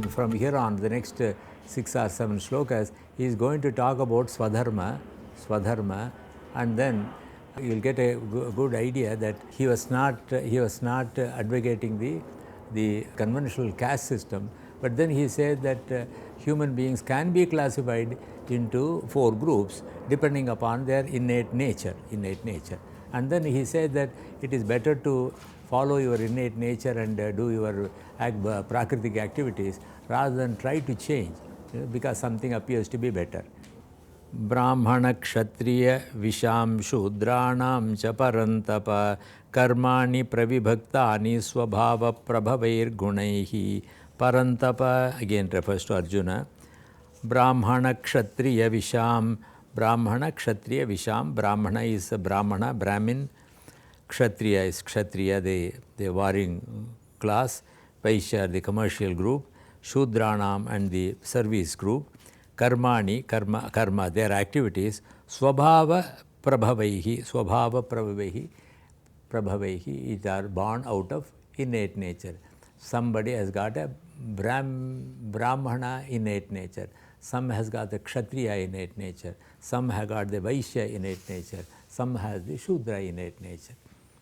from here on, the next 6 or 7 shlokas, he is going to talk about Swadharma, and then you'll get a good idea that he was not advocating the conventional caste system, but then he said that human beings can be classified into 4 groups depending upon their innate nature. And then he said that it is better to follow your innate nature and do your prakritic activities rather than try to change, because something appears to be better. Brahmana Kshatriya Visham Shudranaam cha parantapa karmani pravibhaktani swabhava prabhavair gunaihi. Parantapa again refers to Arjuna. Brahmana Kshatriya Visham. Brahmana Kshatriya Visham. Brahmana is a Brahmana, Brahmin. Kshatriya is Kshatriya, the warring class. Vaishya, the commercial group. Shudranam and the service group. Karmani, karma, their activities. Swabhava prabhavaihi. Prabhavaihi are born out of innate nature. Somebody has got a Brahmana innate nature. Some has got the Kshatriya innate nature. Some have got the Vaishya innate nature. Some has the Shudra innate nature.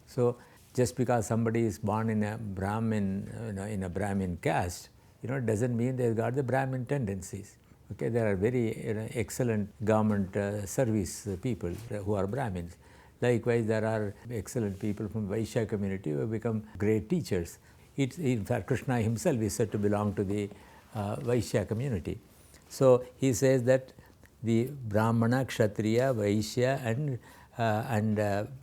So just because somebody is born in a Brahmin, in a Brahmin caste, doesn't mean they've got the Brahmin tendencies. Okay, there are very excellent government service people who are Brahmins. Likewise, there are excellent people from Vaishya community who have become great teachers. In fact, Krishna himself is said to belong to the Vaishya community. So he says that the Brahmana, Kshatriya, Vaishya and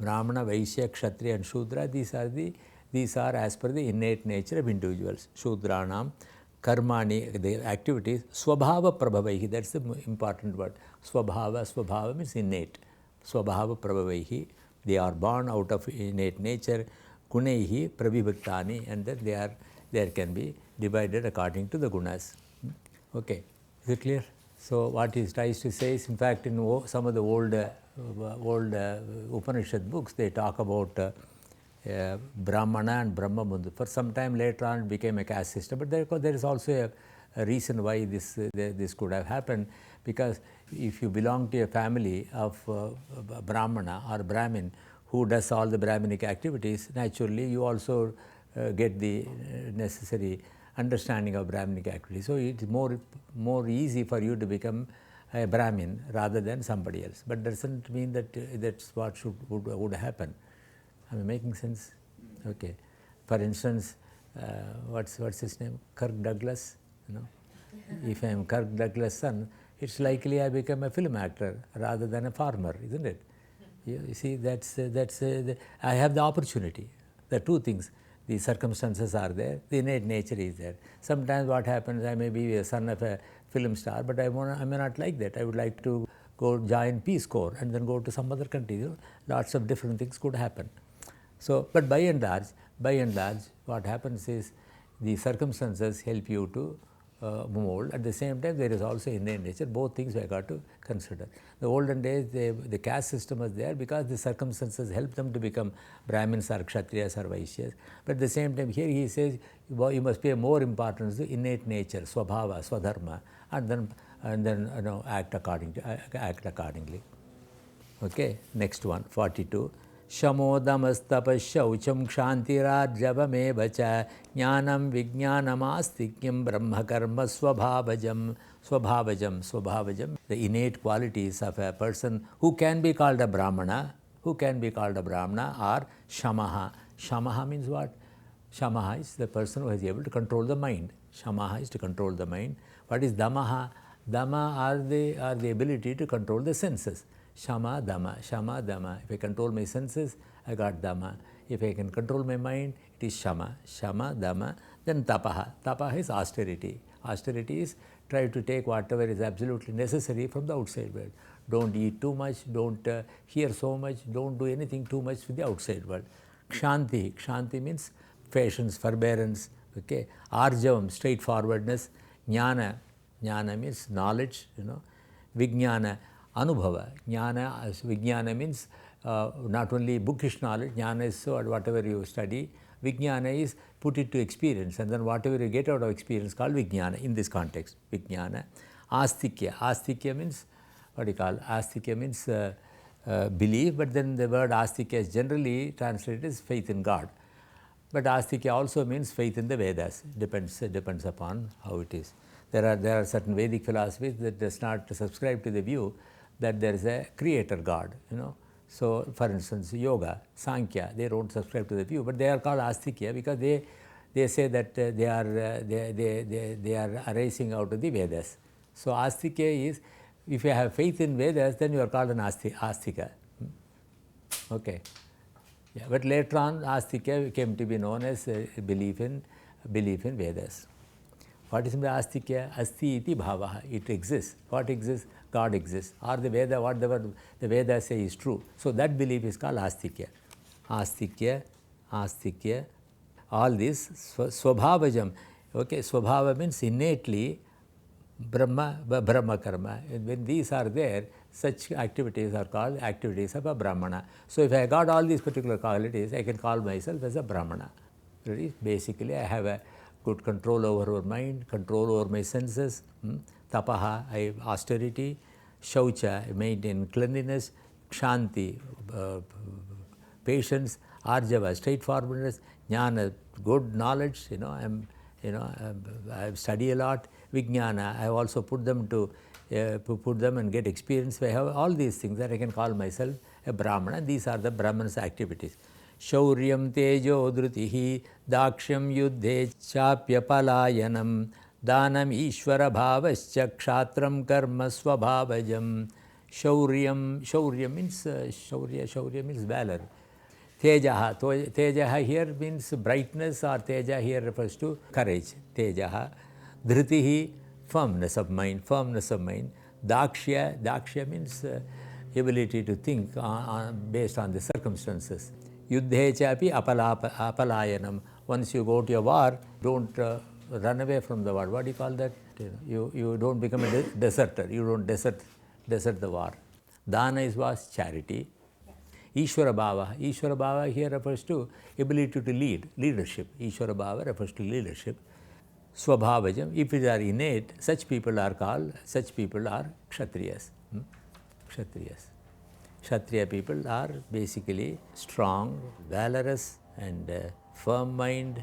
Brahmana, Vaishya, Kshatriya and Shudra, these are as per the innate nature of individuals. Shudranam, Karmani, the activities, Swabhava Prabhavaihi, that's the important word. Swabhava means innate. Swabhava Prabhavaihi, they are born out of innate nature. Gunaihi Prabhibhaktani, and then there can be divided according to the gunas. Okay, is it clear? So what he tries to say is, in fact, in some of the old Upanishad books, they talk about Brahmana and Brahma Bandhu. For some time later on, it became a caste system, but there is also a reason why this could have happened, because if you belong to a family of Brahmana or Brahmin who does all the Brahminic activities, naturally you also get the necessary understanding of Brahminic activities. So it's more easy for you to become a Brahmin rather than somebody else. But doesn't mean that that's what would happen. Am I making sense? Okay. For instance, what's his name? Kirk Douglas. If I am Kirk Douglas' son, it's likely I become a film actor rather than a farmer, isn't it? You see, I have the opportunity. There are two things. The circumstances are there, the innate nature is there. Sometimes what happens, I may be a son of a film star, but I may not like that. I would like to go join Peace Corps and then go to some other country. Lots of different things could happen. So, but by and large, what happens is the circumstances help you to mold. At the same time, there is also innate nature. Both things we have got to consider. The olden days, the caste system was there because the circumstances helped them to become Brahmins or Kshatriyas or Vaishyas. But at the same time, here he says you must pay more importance to innate nature, Swabhava, Swadharma, and then act accordingly. Okay, next one, 42. Shamodamastapashaucham kshantirajavamev cha jnanam vijnanamastikam brahmakarma swabhavajam. The innate qualities of a person who can be called a Brahmana, are shamaha. Shamaha means what? Shamaha is the person who is able to control the mind. Shamaha is to control the mind. What is damaha? Dama are the ability to control the senses. Shama, Dama. If I control my senses, I got Dama. If I can control my mind, it is Shama, Dama. Then Tapaha. Tapaha is austerity. Austerity is try to take whatever is absolutely necessary from the outside world. Don't eat too much, don't hear so much, don't do anything too much with the outside world. Kshanti means patience, forbearance. Okay. Arjavam, straightforwardness. Jnana means knowledge, Vijnana, Anubhava. Vijnana means not only bookish knowledge, jnana is whatever you study, Vijnana is put it to experience, and then whatever you get out of experience called Vijnana in this context. Vijnana. Astikya. Astikya means, what do you call? Astikya means belief, but then the word Astikya is generally translated as faith in God. But Astikya also means faith in the Vedas. Depends upon how it is. There are certain Vedic philosophies that does not subscribe to the view that there is a creator God. So, for instance, yoga, Sankhya, they don't subscribe to the view, but they are called Astikya because they say that they are arising out of the Vedas. So, Astikya is, if you have faith in Vedas, then you are called an Astika. Okay. Yeah, but later on, Astikya came to be known as belief in Vedas. What is Astikya? Asti iti bhavaha. It exists. What exists? God exists. Or the Veda, whatever the Vedas say is true. So that belief is called Astikya. Astikya. All this swabhavajam. Okay, swabhava means innately Brahma karma. When these are there, such activities are called activities of a Brahmana. So if I got all these particular qualities, I can call myself as a Brahmana. Basically, I have a good control over my mind, control over my senses. Tapaha, I have austerity. Shaucha, I maintain cleanliness. Kshanti, patience. Arjava, straightforwardness. Jnana, good knowledge. I study a lot. Vijnana, I have also put them and get experience. I have all these things that I can call myself a Brahmana. These are the Brahman's activities. Shauryam tejo dhrutihi dakshyam yuddhe chapya palayanam danam ishvara bhavascha kshatram karma swabhavajam. Shaurya means shaurya means valor. Tejaha here means brightness, or teja here refers to courage. Tejaha. Dhritihi, firmness of mind. Dakshya means ability to think based on the circumstances. Yuddhe chapi apalayanam. Once you go to a war, don't run away from the war. What do you call that? You don't become a deserter. You don't desert the war. Dana is was charity. Ishvara Bhava here refers to ability to leadership. Ishvara Bhava refers to leadership. Swabhavajam, if it are innate, such people are Kshatriyas. Kshatriya people are basically strong, valorous, and firm mind.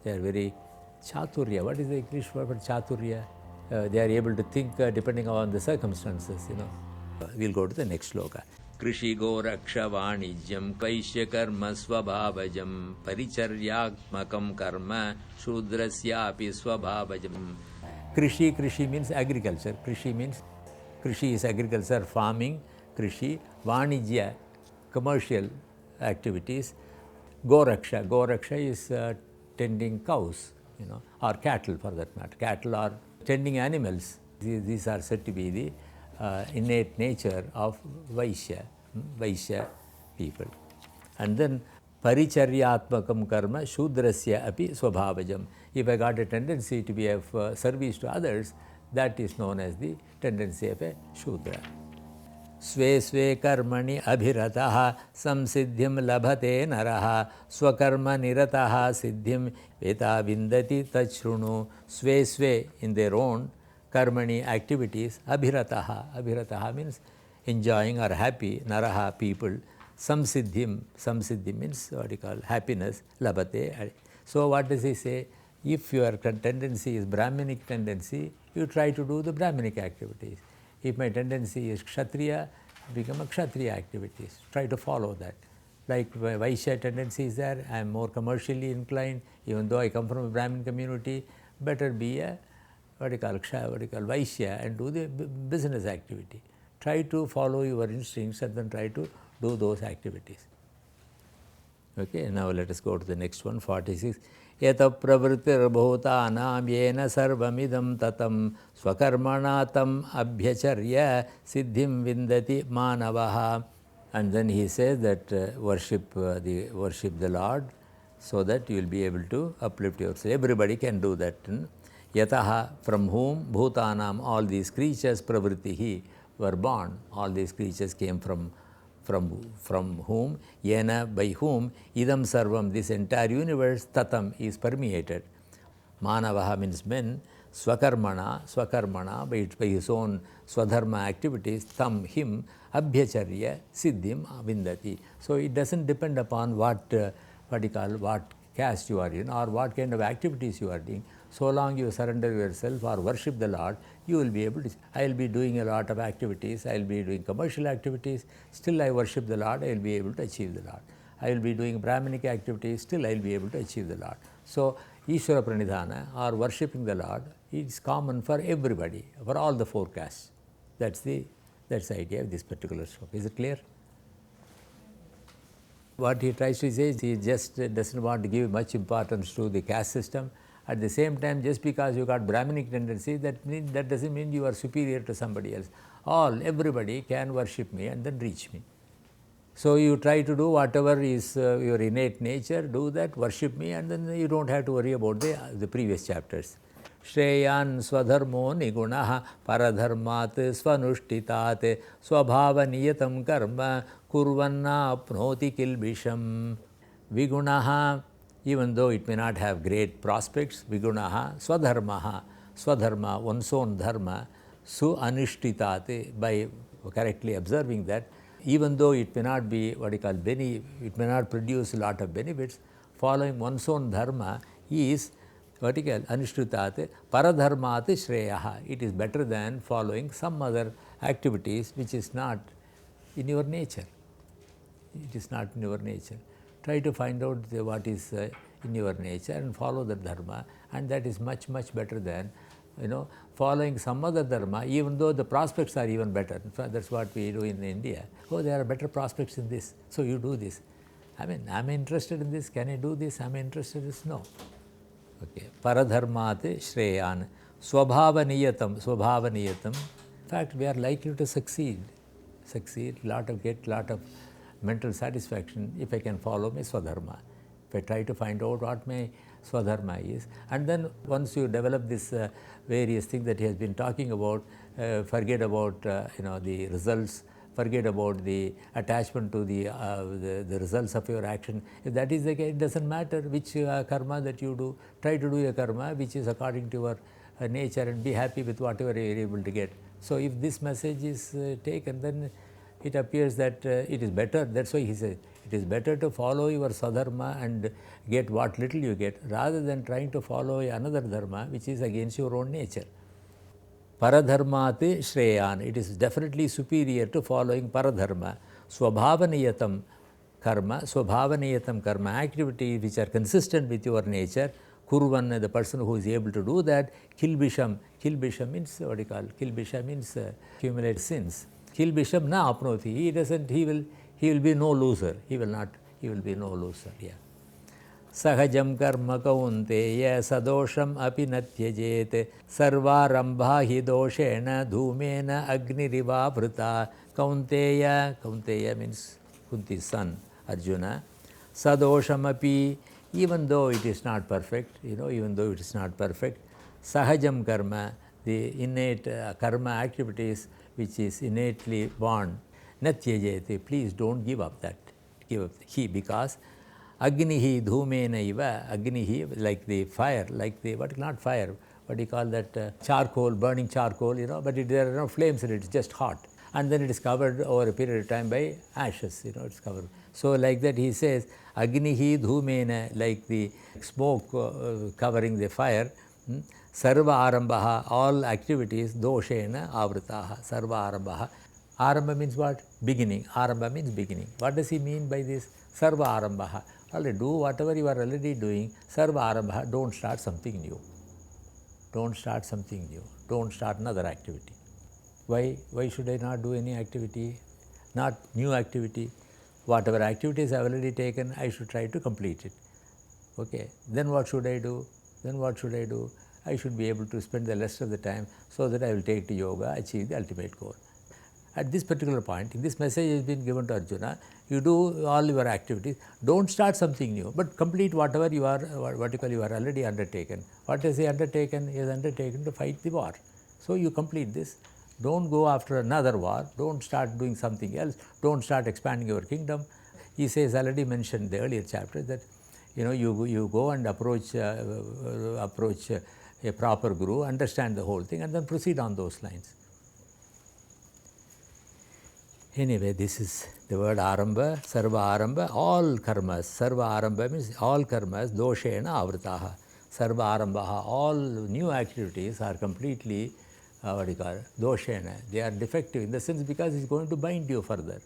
They are very chaturya. What is the English word for chaturya? They are able to think depending on the circumstances. We'll go to the next sloka. Krishi Goraksha Vanijyam Kaishya Karma Swabhavajam Paricharyatmakam Karma Shudrasyapi Swabhavajam. Krishi means agriculture. Krishi is agriculture, farming. Krishi, Vanijya, commercial activities. Goraksha is tending cows, or cattle for that matter. Cattle are tending animals. These are said to be the innate nature of Vaishya people. And then Paricharyatmakam karma Shudrasya api swabhavajam. If I got a tendency to be of service to others, that is known as the tendency of a Shudra. Sve sve karmani abhirataha samsiddhim labhate naraha swakarma nirataha siddhim veta vindati tachrunu. Sve in their own karmani activities, abhirataha means enjoying or happy, naraha people, samsiddhim means what you call happiness, labhate. So what does he say? If your tendency is Brahminic tendency, you try to do the Brahminic activities. If my tendency is Kshatriya, become a Kshatriya activities. Try to follow that. Like Vaishya tendency is there, I am more commercially inclined, even though I come from a Brahmin community, better be a Vaishya and do the business activity. Try to follow your instincts and then try to do those activities. Okay, now let us go to the next one, 46. Yata pravritir bhutanam yena sarvamidam tatam swakarmanatam abhyacharya siddhim vindati manavaha. And then he says that worship the Lord so that you will be able to uplift yourself. Everybody can do that. Yataha, from whom bhutanam, all these creatures, pravritihi, were born. All these creatures came from from whom, yena, by whom, idam sarvam, this entire universe, tatam, is permeated. Manavaha means men, swakarmana, by his own swadharma activities, tam, him, abhyacharya, siddhim, vindati. So it doesn't depend upon what caste you are in or what kind of activities you are doing. So long you surrender yourself or worship the Lord, you will be able to. I will be doing a lot of activities, I will be doing commercial activities, still I worship the Lord, I will be able to achieve the Lord. I will be doing Brahminic activities, still I will be able to achieve the Lord. So Ishvara Pranidhana or worshipping the Lord is common for everybody, for all the four castes. That's the idea of this particular sloka. Is it clear? What he tries to say is he just doesn't want to give much importance to the caste system. At the same time, just because you got Brahminic tendency, that doesn't mean you are superior to somebody else. Everybody can worship me and then reach me. So you try to do whatever is your innate nature, do that, worship me, and then you don't have to worry about the previous chapters. Shreyan swadharmo nigunaha paradharmat svanushtitaat swabhava niyatam karma kurvanna apnoti kilbisham. Vigunaha, even though it may not have great prospects, vigunaha, swadharma, one's own dharma, su anishtitaat, by correctly observing that, even though it may not be it may not produce a lot of benefits, following one's own dharma is anishtitaat paradharmat shreyaha. It is better than following some other activities which is not in your nature. It is not in your nature. Try to find out what is in your nature and follow the dharma, and that is much, much better than following some other dharma, even though the prospects are even better. In fact, that's what we do in India. Oh, there are better prospects in this, so you do this. I mean, I'm interested in this, can I do this? I'm interested in this, no. Okay. Paradharmat shreyan, swabhava niyatam. In fact, we are likely to succeed, get lot of mental satisfaction if I can follow my swadharma. If I try to find out what my swadharma is, and then once you develop this various things that he has been talking about, forget about the results, forget about the attachment to the results of your action. If that is the case, it doesn't matter which karma that you do. Try to do a karma which is according to your nature and be happy with whatever you are able to get. So if this message is taken, then it appears that it is better. That's why he said it is better to follow your swadharma and get what little you get, rather than trying to follow another dharma which is against your own nature. Paradharmat shreyan, it is definitely superior to following paradharma. Swabhavaniyatam karma, activities which are consistent with your nature. Kurvan, the person who is able to do that. Kilbisham means what you call, kilbisha means accumulate sins. Kilbisham na apnoti, he will be no loser. He will be no loser. Yeah. Sahajam karma kaunteya sadosham api natyajet sarvarambha hi doshena dhumena agniriva vrita. Kaunteya means Kunti's son, Arjuna. Sadosham api, even though it is not perfect, Sahajam karma, the innate karma activities which is innately born, natyajete, please don't give up that. Because Agnihi dhumena iva, Agnihi, like the fire, not fire, what do you call that, charcoal, burning charcoal, but there are no flames in it, it's just hot. And then it is covered over a period of time by ashes, it's covered. So like that he says, Agnihi dhumena, like the smoke covering the fire, sarva arambaha, all activities, doshena avritaha, sarva arambaha. Aramba means what? Beginning. Aramba means beginning. What does he mean by this? Sarva arambaha. Already do whatever you are already doing. Sarva arambaha. Don't start something new. Don't start something new. Don't start another activity. Why? Why should I not do any activity? Not new activity. Whatever activities I have already taken, I should try to complete it. Okay. Then what should I do? I should be able to spend the rest of the time so that I will take to yoga, achieve the ultimate goal. At this particular point, this message has been given to Arjuna. You do all your activities. Don't start something new, but complete whatever you are already undertaken. What has he undertaken? He has undertaken to fight the war. So you complete this. Don't go after another war. Don't start doing something else. Don't start expanding your kingdom. He says, already mentioned in the earlier chapter, that you go and approach a proper guru, understand the whole thing, and then proceed on those lines. Anyway, this is the word aramba, sarva aramba, all karmas. Sarva aramba means all karmas, doshena avritaha. Sarva arambaha, all new activities are completely, doshena. They are defective in the sense because it's going to bind you further.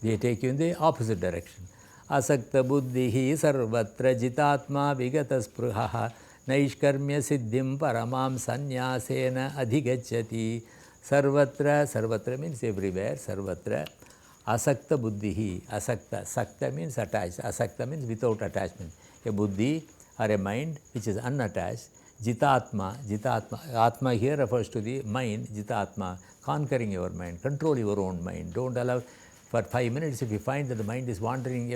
They take you in the opposite direction. Asakta buddhihi sarvatra jitatma vigata spruhaha naishkarmya siddhim paramam sanyasena adhigacchati. Sarvatra means everywhere, sarvatra. Asakta buddhihi, asakta. Sakta means attached, asakta means without attachment. A buddhi or a mind which is unattached. Jitatma, atma here refers to the mind, jitatma, conquering your mind, control your own mind. Don't allow. For 5 minutes, if you find that the mind is wandering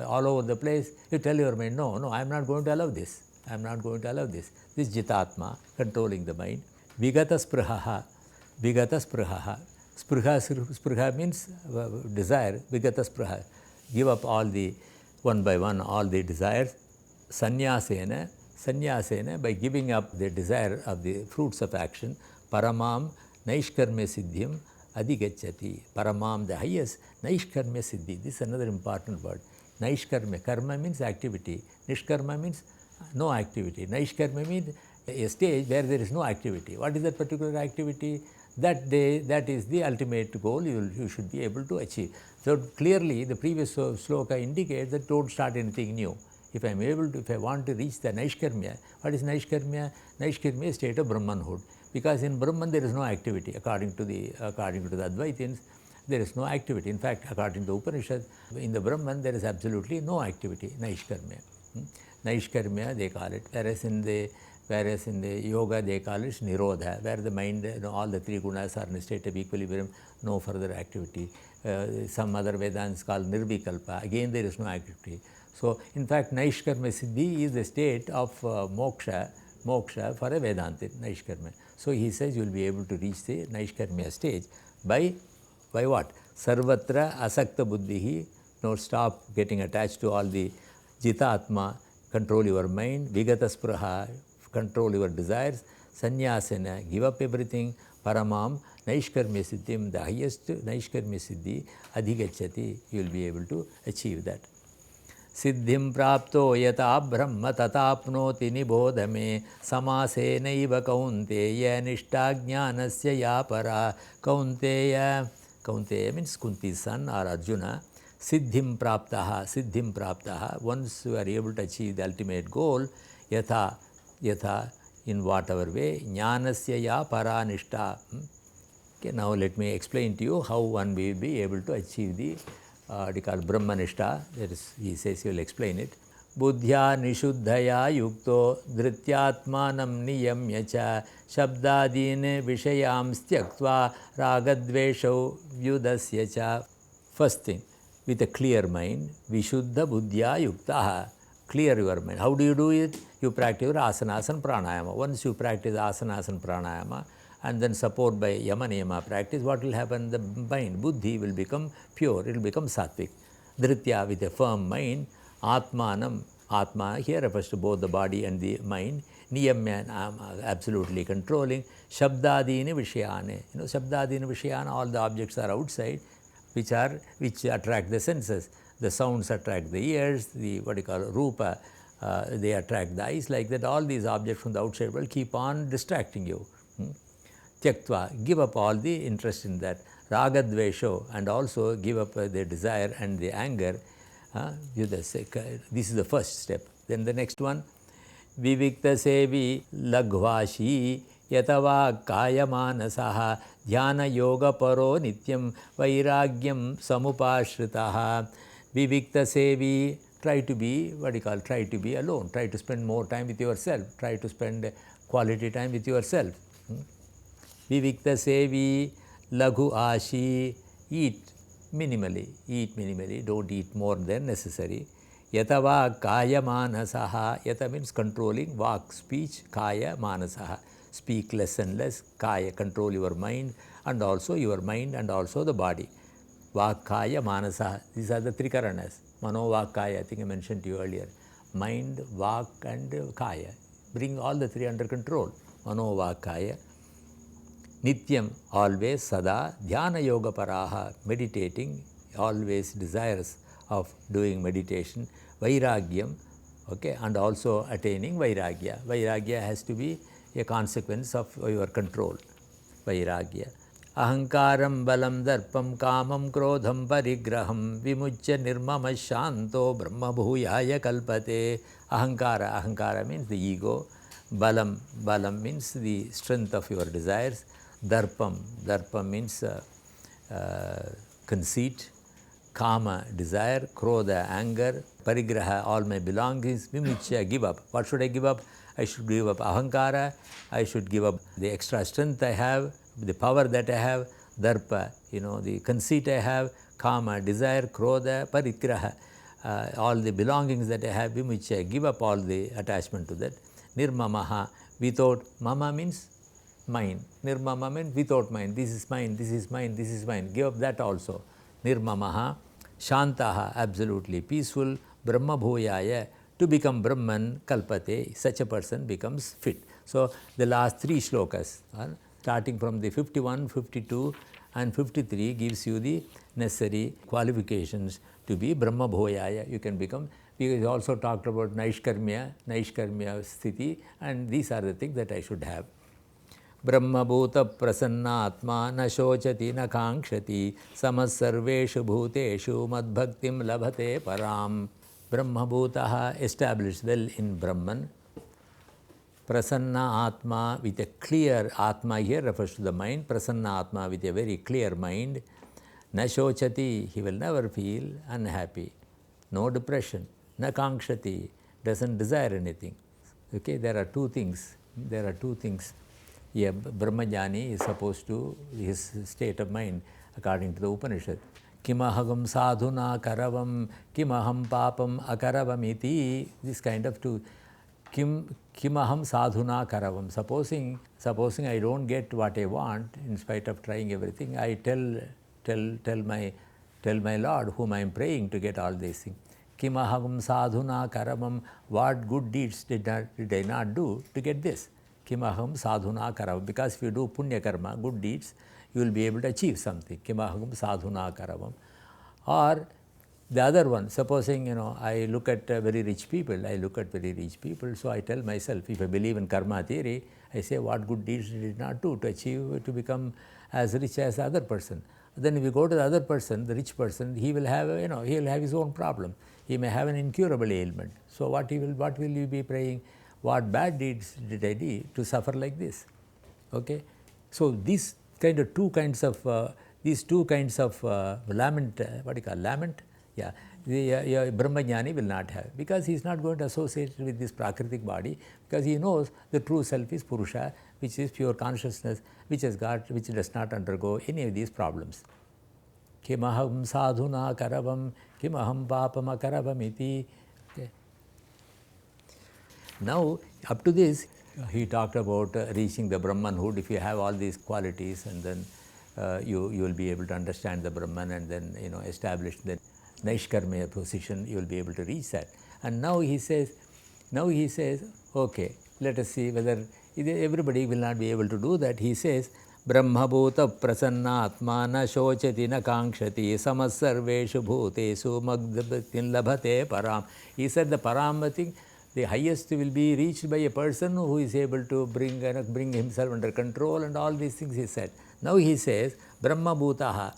all over the place, you tell your mind, no, I am not going to allow this. I am not going to allow this. This is jitatma, controlling the mind. Vigata spruhaha. Spruha means desire. Vigata spruha. Give up all the, one by one, all the desires. Sanyasena, by giving up the desire of the fruits of action. Paramam naishkarmya siddhim adhigacchati. Paramam, the highest, naishkarmya siddhi. This is another important word. Naishkarmya. Karma means activity. Nishkarma means no activity. Naishkarmya means a stage where there is no activity. What is that particular activity? That is the ultimate goal you should be able to achieve. So clearly the previous sloka indicates that don't start anything new. If I want to reach the Naishkarmya, what is Naishkarmya? Naishkarmya is state of Brahmanhood. Because in Brahman there is no activity. According to the Advaitins, there is no activity. In fact, according to the Upanishad, in the Brahman there is absolutely no activity, Naishkarmya. Naishkarmya they call it, whereas in the yoga they call it Nirodha, where the mind, all the three gunas are in a state of equilibrium, no further activity. Some other Vedants call Nirvikalpa, again there is no activity. So in fact, Naishkarmya Siddhi is the state of moksha for a Vedantin, Naishkarmya. So he says you will be able to reach the Naishkarmya stage by what? Sarvatra asakta buddhihi, stop getting attached to all the jitatma, control your mind, vigata spruha, control your desires, sanyasena, give up everything, paramam, naishkarmya siddhim, the highest naishkarmya siddhi, adhigacchati, you will be able to achieve that. Siddhim prapto yata brahma tatapnoti nibodhame samasenaiva kaunteya nishtagyanasya yapara. Kaunteya means Kunti's son or Arjuna. Siddhim praptaha. Once you are able to achieve the ultimate goal, yatha, in whatever way, jnanasya ya paranishta. Okay, now let me explain to you how one will be able to achieve the Brahmanishta. That is, he says he will explain it. Buddhya nishuddhaya yukto dhrityatmanam niyamya cha shabdadine vishayams tyaktva ragadveshau vyudasya cha. First thing, with a clear mind, vishuddha buddhya yuktaha. Clear your mind. How do you do it? You practice your asanas and pranayama. Once you practice asanas and pranayama, and then support by yama niyama practice, what will happen? The mind, buddhi, will become pure, it will become sattvic. Dhritya, with a firm mind, atmanam, atma here refers to both the body and the mind, niyamya, absolutely controlling, shabdadini vishayane. Shabdadini vishayana, all the objects are outside, which attract the senses. The sounds attract the ears, the rupa, they attract the eyes, like that. All these objects from the outside will keep on distracting you. Tyaktva, give up all the interest in that. Ragadvesho, and also give up the desire and the anger. This is the first step. Then the next one, Vivikta sevi laghvashi yatava kaya manasaha dhyana yoga paro nityam vairagyam samupashritaha. Vivikta sevi, try to be alone. Try to spend more time with yourself. Try to spend quality time with yourself. Vivikta sevi laghu ashi, eat minimally, don't eat more than necessary. Yatava kaya manasaha, yata means controlling, vak, speech, kaya manasaha. speak less and less. Kaya, control your mind and also the body. Vak, Kaya, Manasa. These are the three karanas. Mano, Vak, Kaya. I think I mentioned to you earlier. Mind, Vak and Kaya. Bring all the three under control. Mano, Vak, Kaya. Nityam, always, Sada, Dhyana Yoga Paraha, meditating, always desires of doing meditation. Vairagyam, okay, and also attaining Vairagya. Vairagya has to be a consequence of your control. Vairagya. Ahankaram balam darpam kamam krodham parigraham vimuchya nirmama shanto brahma bhuyaya kalpate. Ahankara, ahankara means the ego. Balam, balam means the strength of your desires. Darpam, darpam means conceit. Kama, desire. Krodha, anger. Parigraha, all my belongings. Vimuchya, give up. What should I give up? I should give up ahankara. I should give up the extra strength I have, the power that I have. Darpa, the conceit I have. Kama, desire. Krodha, parigraha, all the belongings that I have. Vimuchya, give up all the attachment to that. Nirmamaha, without. Mama means mine. Nirmama means without mine. This is mine, this is mine, this is mine. Give up that also. Nirmamaha. Shantaha, absolutely peaceful. Brahma bhuyaya, to become Brahman, kalpate, such a person becomes fit. So, the last three shlokas, starting from the 51, 52 and 53 gives you the necessary qualifications to be Brahma bhuyaya. You can become, because he also talked about Naishkarmya sthiti, and these are the things that I should have. Brahmabhuta prasannatma na shochati na kankshati samasarveshu bhuteshu madbhaktim labhate param. Brahmabhutaha, established well in Brahman. Prasanna Atma, with a clear Atma, here refers to the mind. Prasanna Atma, with a very clear mind. Na shochati, he will never feel unhappy. No depression. Na kankshati, doesn't desire anything. Okay, there are two things. Yeah, Brahmajnani is supposed to, his state of mind, according to the Upanishad. Kimahagam sadhuna karavam, kimaham papam akaravam iti. This kind of two. Kimaham sadhuna karavam. Supposing I don't get what I want, in spite of trying everything, I tell my Lord, whom I am praying, to get all these things. Kimaham sadhuna karavam. What good deeds did I not do to get this? Kimaham sadhuna karavam. Because if you do punya karma, good deeds, you will be able to achieve something. Kimaham sadhuna karavam. Or the other one, supposing, I look at very rich people, so I tell myself, if I believe in karma theory, I say, what good deeds did not do to achieve, to become as rich as the other person. Then if you go to the other person, the rich person, he will have, he will have his own problem. He may have an incurable ailment. So what will you be praying? What bad deeds did I do to suffer like this? Okay, so these two kinds of lament. What do you call lament? Yeah, the Brahmajnani will not have, because he is not going to associate with this prakritic body, because he knows the true self is Purusha, which is pure consciousness, which does not undergo any of these problems. Kimaham sadhuna karavam, kimaham papam akaravam iti. Okay. Now, up to this, he talked about reaching the Brahmanhood. If you have all these qualities, and then you will be able to understand the Brahman, and then establish the Naishkarmya position, you will be able to reach that. And now he says, okay, let us see whether everybody will not be able to do that. He says, Brahmabhuta prasannatma na shochati na kankshati samasarveshu bhutesu magdabhatin labhate param. He said the param thing, the highest will be reached by a person who is able to bring himself under control, and all these things he said. Now he says, Brahmabhutaha,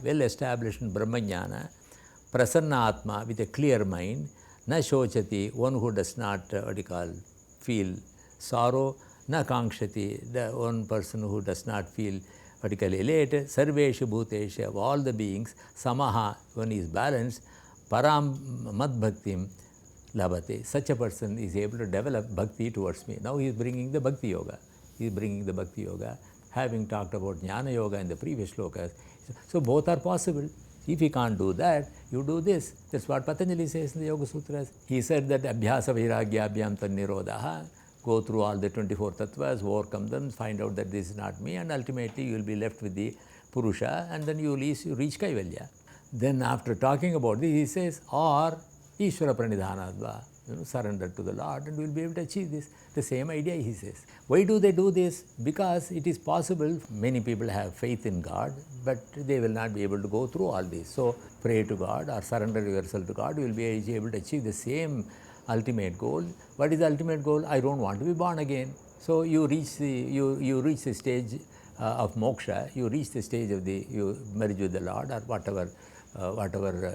well established in Brahmajnana, Prasanna with a clear mind, na shochati, one who does not, feel sorrow, na kankshati, the one person who does not feel elated, sarveshu bhuteshu, of all the beings, samaha, one is balanced, param madbhaktim labhate. Such a person is able to develop bhakti towards me. Now he is bringing the bhakti yoga. Having talked about Jnana Yoga in the previous shlokas. So both are possible. If you can't do that, you do this. That's what Patanjali says in the Yoga Sutras. He said that Abhyasa Vairagya Abhyam Tan Nirodha. go through all the 24 tattvas, overcome them, find out that this is not me, and ultimately you will be left with the Purusha, and then you reach Kaivalya. Then after talking about this, he says, or Ishvara Pranidhanadva, surrender to the Lord, and we will be able to achieve this. The same idea he says. Why do they do this? Because it is possible, many people have faith in God, but they will not be able to go through all this. So pray to God or surrender yourself to God, you will be able to achieve the same ultimate goal. What is the ultimate goal? I don't want to be born again. So you reach the stage of moksha, you reach the stage of you merge with the Lord or whatever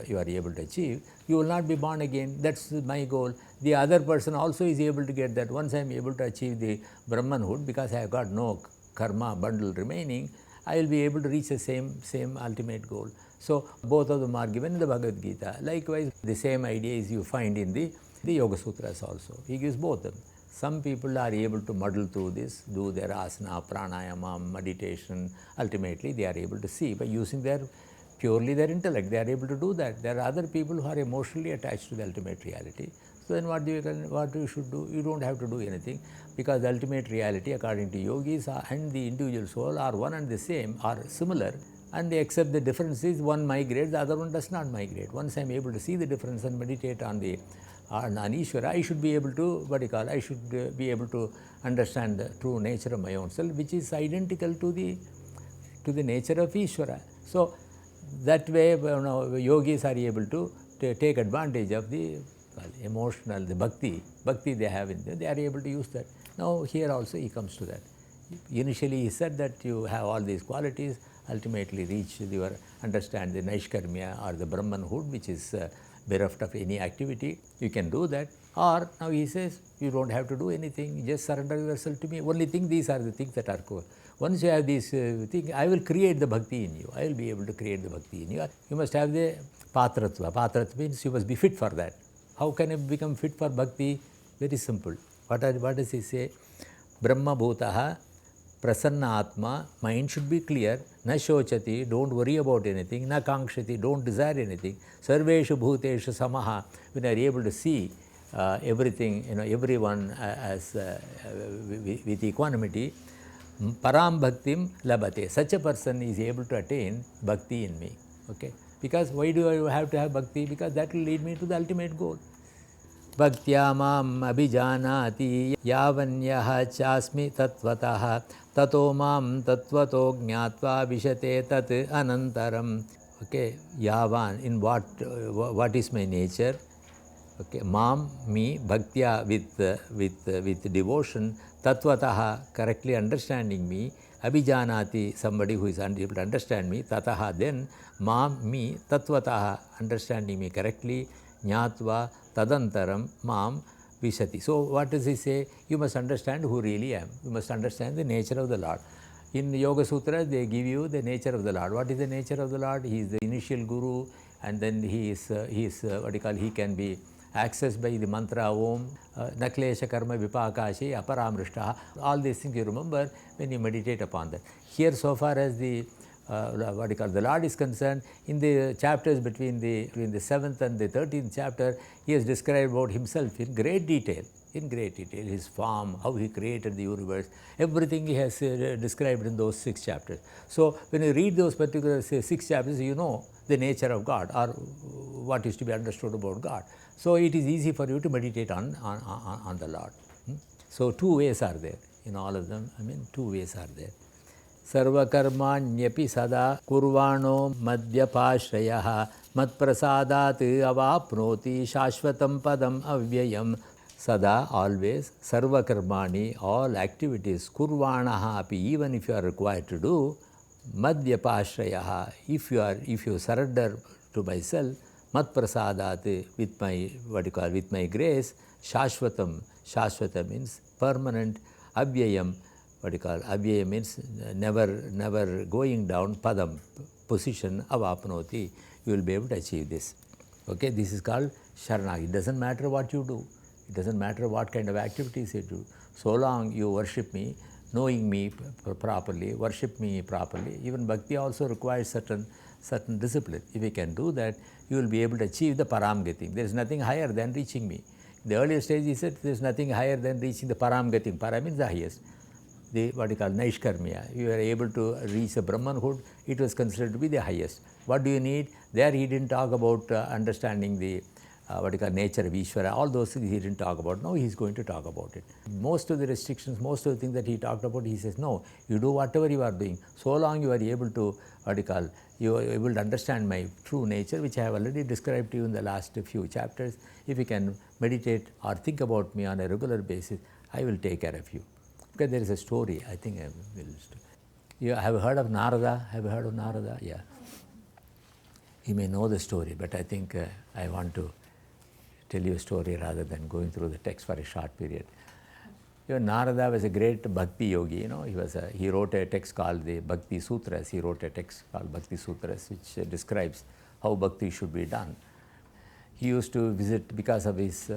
you are able to achieve, you will not be born again. That's my goal. The other person also is able to get that. Once I am able to achieve the Brahmanhood, because I have got no karma bundle remaining, I will be able to reach the same ultimate goal. So both of them are given in the Bhagavad Gita. Likewise, the same idea is you find in the Yoga Sutras also. He gives both them. Some people are able to muddle through this, do their asana, pranayama, meditation. Ultimately, they are able to see by using purely their intellect. They are able to do that. There are other people who are emotionally attached to the ultimate reality. So then what you should do? You don't have to do anything, because the ultimate reality, according to yogis and the individual soul, are one and the same, are similar, and they accept the difference is one migrates, the other one does not migrate. Once I am able to see the difference and meditate on Ishvara, I should be able to, I should be able to understand the true nature of my own self, which is identical to the nature of Ishvara. So that way, yogis are able to take advantage of the emotional, the bhakti they have in them. They are able to use that. Now here also he comes to that. Initially he said that you have all these qualities, ultimately understand the Naishkarmya or the Brahmanhood, which is bereft of any activity. You can do that. Or now he says, you don't have to do anything, just surrender yourself to me. Only thing, these are the things that are core. Once you have these things, I will create the bhakti in you. I will be able to create the bhakti in you. You must have the patratva. Patratva means you must be fit for that. How can you become fit for bhakti? Very simple. What does he say? Brahma bhutaha prasanna atma, mind should be clear. Na shochati, don't worry about anything. Na kankshati, don't desire anything. Sarveshu bhuteshu samaha, when you are able to see everything, everyone as with equanimity. Param bhaktim labate. Such a person is able to attain bhakti in me. Okay? Because why do I have to have bhakti? Because that will lead me to the ultimate goal. Bhaktya mam abhijanati yavanyaha chasmi tattvataha tato mam tattvato jnatva vishate tat anantaram. Okay? Yavan, in what is my nature? Okay, mam, me, bhaktya, with devotion, tattvataha, correctly understanding me, abhijanati, somebody who is able to understand me, tataha, then, mam, me, tattvataha, understanding me correctly, jnatva, tadantaram, mam, vishati. So what does he say? You must understand who really am. You must understand the nature of the Lord. In Yoga Sutras, they give you the nature of the Lord. What is the nature of the Lord? He is the initial guru, and then he can be accessed by the mantra Om, Naklesha Karma Vipakashi, Aparamrishta. All these things you remember when you meditate upon that. Here, so far as the the Lord is concerned, in the chapters between the 7th and the 13th chapter, he has described about himself in great detail. His form, how he created the universe, everything he has described in those 6 chapters. So when you read those particular 6 chapters, you know the nature of God or what is to be understood about God. So it is easy for you to meditate on the Lord. So 2 ways are there in all of them. 2 ways are there. Sarvakarmanyapi sada kurvano madhyapashrayah matprasadat avapnoti shashvatam padam avyayam. Sada, always, sarva karmani, all activities, kurvanaha api, even if you are required to do, madhyapashrayaha, if you surrender to myself, mat prasadat, with my grace, shashvatam means permanent, avyayam, avyayam means never going down, padam, position, avapnoti, you will be able to achieve this. Okay, this is called Sharanagati. It doesn't matter what you do. It doesn't matter what kind of activities you do. So long you worship me, knowing me properly, worship me properly. Even bhakti also requires certain discipline. If you can do that, you will be able to achieve the paramgati. There is nothing higher than reaching me. The earlier stage, he said, there is nothing higher than reaching the Param Gati. Param means the highest. The what you call Naishkarmya. You are able to reach the Brahmanhood, it was considered to be the highest. What do you need? There he didn't talk about understanding the what you call nature of Ishvara. All those things he didn't talk about. Now he is going to talk about it. Most of the restrictions, most of the things that he talked about, he says, no, you do whatever you are doing. So long you are able to, what you call, you are able to understand my true nature, which I have already described to you in the last few chapters. If you can meditate or think about me on a regular basis, I will take care of you. Because there is a story, I think I will. You have heard of Narada? Have you heard of Narada? Yeah. You may know the story, but I think I want to tell you a story rather than going through the text for a short period. Narada was a great bhakti yogi. He wrote a text called the Bhakti Sutras. He wrote a text called Bhakti Sutras, which describes how bhakti should be done. He used to visit, because of his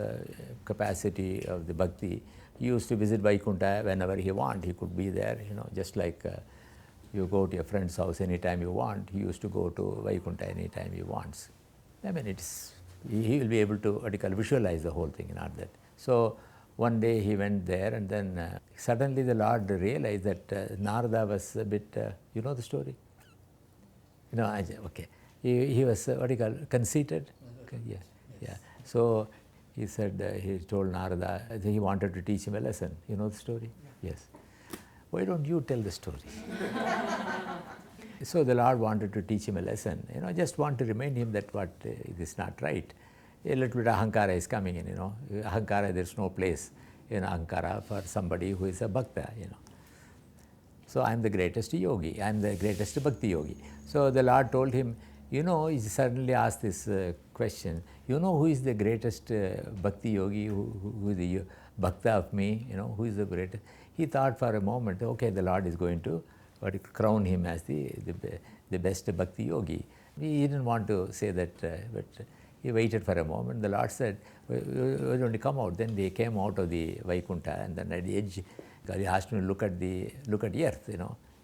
capacity of the bhakti, he used to visit Vaikuntha whenever he wanted. He could be there, just like you go to your friend's house anytime you want. He used to go to Vaikuntha anytime he wants. I mean, he will be able to visualize the whole thing, not that. So one day he went there, and then suddenly the Lord realized that Narada was a bit, you know the story? Okay. He was, conceited? Okay, yes. Yeah. So he said, he told Narada, he wanted to teach him a lesson. You know the story? Yes. Why don't you tell the story? So the Lord wanted to teach him a lesson, just want to remind him that what is not right. A little bit of ahankara is coming in, ahankara, there's no place in ahankara for somebody who is a bhakta, So I am the greatest yogi, I am the greatest bhakti yogi. So the Lord told him, he suddenly asked this question, who is the greatest bhakti yogi, who is the bhakta of me, who is the greatest? He thought for a moment, okay, the Lord is going to crown him as the best bhakti yogi. He didn't want to say that, but he waited for a moment. The Lord said, why don't you come out? Then they came out of the Vaikuntha, and then at the edge, he asked me to look at the earth,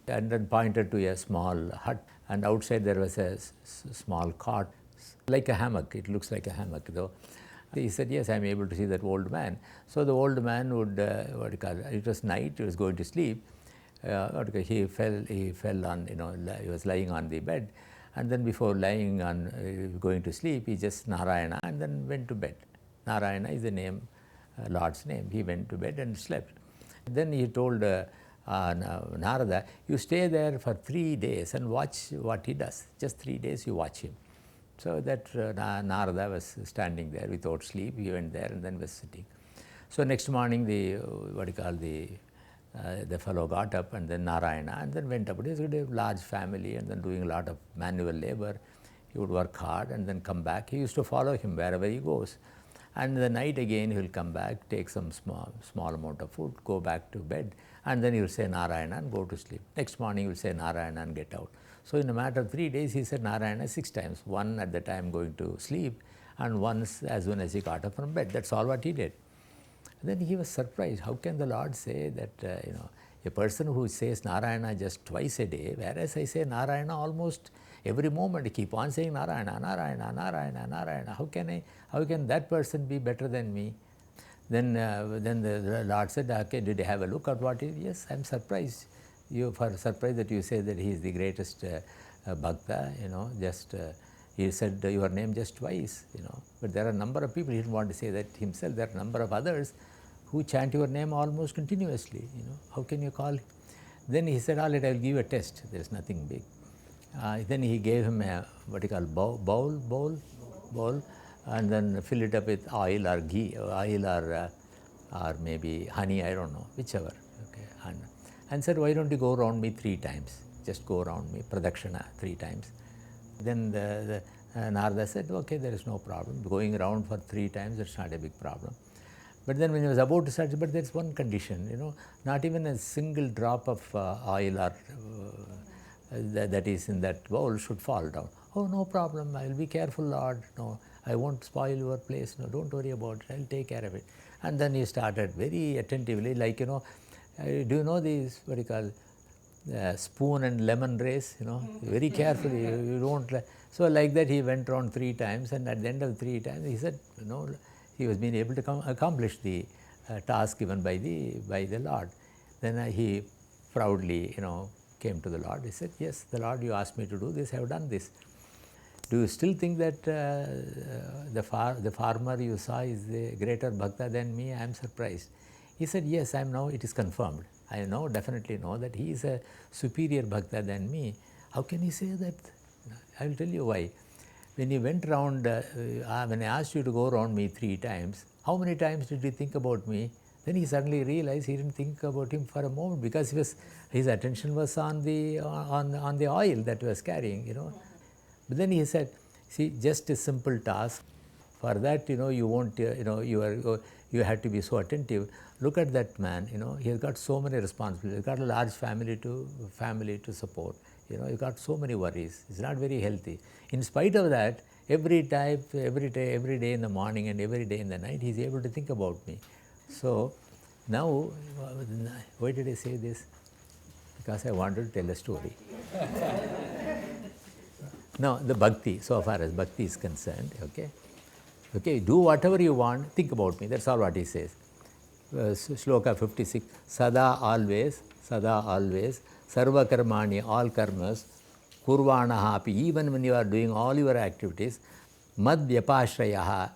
and then pointed to a small hut, and outside there was a small cot, like a hammock. It looks like a hammock, though. He said, yes, I am able to see that old man. So the old man would, it was night, he was going to sleep. He fell on, he was lying on the bed, and then before lying on, going to sleep, he just Narayana and then went to bed. Narayana is the name, Lord's name. He went to bed and slept. Then he told Narada, you stay there for 3 days and watch what he does. Just 3 days you watch him. So that Narada was standing there without sleep. He went there and then was sitting. So next morning, the fellow got up, and then Narayana, and then went up. He was a large family, and then doing a lot of manual labor. He would work hard and then come back. He used to follow him wherever he goes. And in the night again, he will come back, take some small amount of food, go back to bed, and then he will say Narayana and go to sleep. Next morning, he will say Narayana and get out. So in a matter of 3 days, he said Narayana 6 times, one at the time going to sleep, and once as soon as he got up from bed. That's all what he did. And then he was surprised. How can the Lord say that, a person who says Narayana just twice a day, whereas I say Narayana almost every moment, I keep on saying Narayana, Narayana, Narayana, Narayana. How can that person be better than me? Then the Lord said, okay, did you have a look at what he is? Yes, I am surprised. You are surprised that you say that he is the greatest bhakta, he said your name just twice, But there are a number of people, he didn't want to say that himself, there are a number of others who chant your name almost continuously, How can you call him? Then he said, all right, I will give you a test. There is nothing big. Then he gave him a, bowl, and then fill it up with oil or ghee, or maybe honey, I don't know, whichever. Okay, and said, why don't you go around me 3 times? Just go around me, pradakshina 3 times. Then the Narada said, okay, there is no problem. Going around for 3 times, it's not a big problem. But then when he was about to start, but there's one condition, not even a single drop of oil or that is in that bowl should fall down. Oh, no problem, I will be careful, Lord. No, I won't spoil your place. No, don't worry about it. I'll take care of it. And then he started very attentively, like, do you know these, spoon and lemon race, very carefully, you don't. So like that he went around 3 times, and at the end of 3 times he said, he was being able to accomplish the task given by the Lord. Then he proudly, came to the Lord. He said, yes, the Lord, you asked me to do this, I have done this. Do you still think that the farmer you saw is a greater bhakta than me? I am surprised. He said, yes, I am now, it is confirmed. I now definitely know that he is a superior bhakta than me. How can he say that? I will tell you why. When you went around, when I asked you to go around me 3 times, how many times did you think about me? Then he suddenly realized he didn't think about him for a moment, because his attention was on the oil that he was carrying, But then he said, see, just a simple task. For that, you won't, you have to be so attentive. Look at that man, he has got so many responsibilities. He's got a large family to support. He's got so many worries. He's not very healthy. In spite of that, every day in the morning and every day in the night, he's able to think about me. So now, why did I say this? Because I wanted to tell a story. Now, the bhakti, so far as bhakti is concerned, okay, do whatever you want, think about me. That's all what he says. Shloka 56, sada always, sarva karmani, all karmas, kurvanaha api, even when you are doing all your activities, mad vyapashrayaha,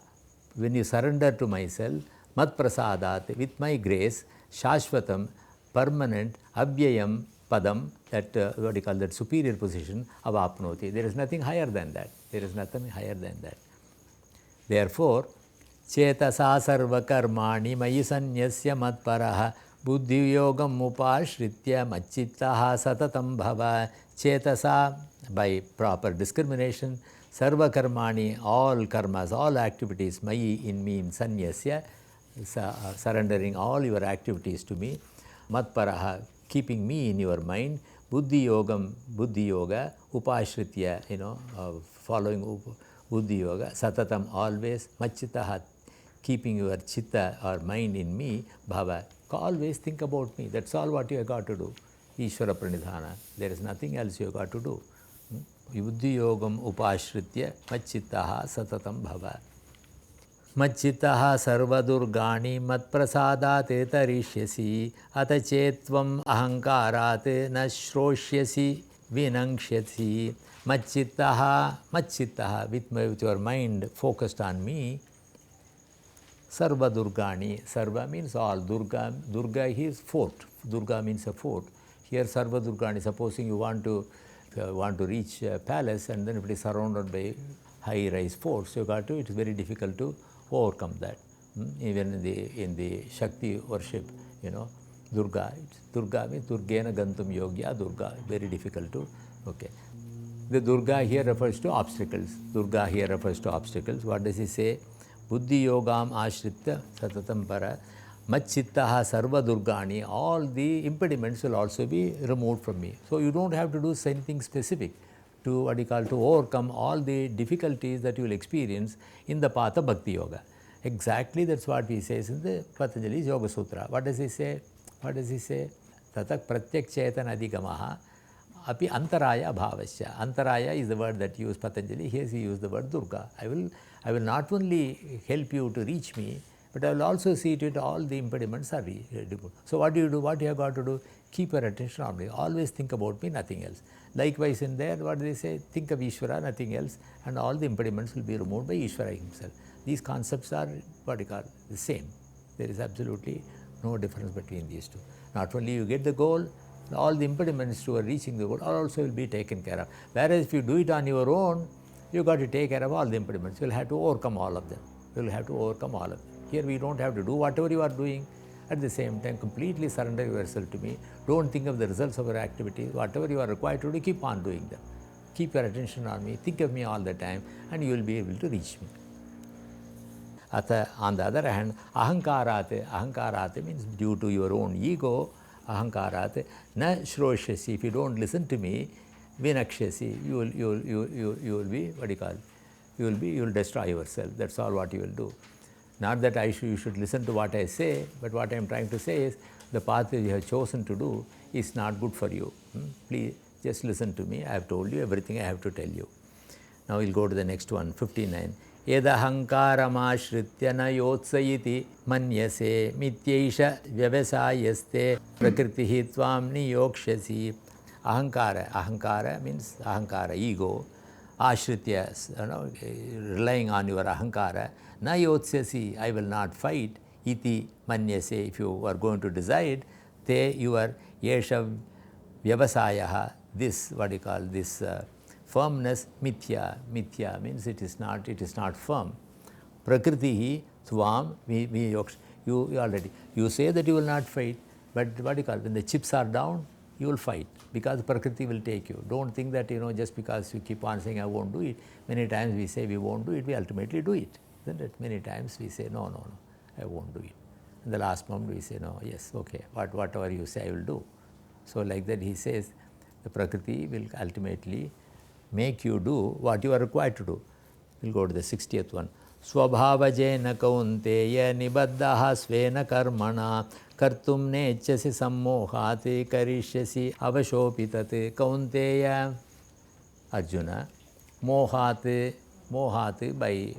when you surrender to myself, mad prasadat, with my grace, shashvatam, permanent, avyayam, padam, that what you call that superior position, avapnoti. There is nothing higher than that. Therefore, chetasa sarva karmani mayi sanyasya matparaha buddhi yogam upashritya machittaha satatam bhava. Chetasa, by proper discrimination, sarva karmani, all karmas, all activities, mayi, in me, in sanyasya, surrendering all your activities to me, matparaha, keeping me in your mind, buddhi yogam, buddhi yoga, upashritya, following buddhi yoga, satatam, always, machitaha, keeping your chitta or mind in me, bhava, always think about me. That's all what you have got to do. Ishvara pranidhana. There is nothing else you have got to do. Buddhi yogam upashritya, machitaha, satatam, bhava. Machitaha sarvadurgani matprasadat tarishyasi atachetvam ahankarat na shroshyasi vinangshyasi. Machitaha, with your mind focused on me. Sarvadurgani, sarva means all, Durga is fort. Durga means a fort. Here Sarvadurgani, supposing you want to reach a palace, and then if it is surrounded by high-rise forts, it is very difficult to overcome that. Even in the Shakti worship, Durga means Durgena Gantum Yogya, Durga, very difficult to, okay. The Durga here refers to obstacles. What does he say? Buddhi yogam ashritya satatam para machittaha sarva durgani. All the impediments will also be removed from me. So you don't have to do anything specific to overcome all the difficulties that you will experience in the path of Bhakti Yoga. Exactly, that's what he says in the Patanjali's Yoga Sutra. What does he say? Tatak pratyak chetana adhigamaha api antaraya bhavasya. Antaraya is the word that used Patanjali. Here he used the word Durga. I will not only help you to reach me, but I will also see to it all the impediments are removed. So what do you do? What you have got to do? Keep your attention on me. Always think about me, nothing else. Likewise in there, what do they say? Think of Ishvara, nothing else, and all the impediments will be removed by Ishvara himself. These concepts are the same. There is absolutely no difference between these two. Not only you get the goal, all the impediments to reaching the goal also will be taken care of. Whereas if you do it on your own, you got to take care of all the impediments. You will have to overcome all of them. Here we don't have to do whatever you are doing. At the same time, completely surrender yourself to me. Don't think of the results of your activities. Whatever you are required to do, keep on doing them. Keep your attention on me. Think of me all the time, and you will be able to reach me. On the other hand, ahankarat means due to your own ego, ahankarat, na shroshyasi, if you don't listen to me, vinakshasi, you will destroy yourself. That's all what you will do. Not that you should listen to what I say, but what I am trying to say is the path that you have chosen to do is not good for you. Please just listen to me. I have told you everything I have to tell you. Now we'll go to the next one, 59. यदहङ्कारमाश्रित्य न योत्स इति मन्यसे मित्यैष व्यवसायस्ते प्रकृतिः त्वां नियोक्ष्यसि. Ahankara means ahankara, ego. Ashritya, relying on your ahankara. Na yotsyasi, I will not fight. Iti manyase, if you are going to decide, te your yesha vyavasayaha, this, what you call this firmness, mithya. Mithya means it is not firm. Prakritihi tvam yoksha. You already, you say that you will not fight, but what you call, when the chips are down, you will fight, because Prakriti will take you. Don't think that, just because you keep on saying, I won't do it. Many times we say we won't do it, we ultimately do it. Isn't it? Many times we say, no, I won't do it. In the last moment we say, no, yes, okay, whatever you say, I will do. So like that he says, the Prakriti will ultimately make you do what you are required to do. We'll go to the 60th one. Swabhavajena kaunteya nibaddaha svena karmana kartum nechasi sammohati karishyasi avashopitate. Kaunteya, Arjuna, mohati by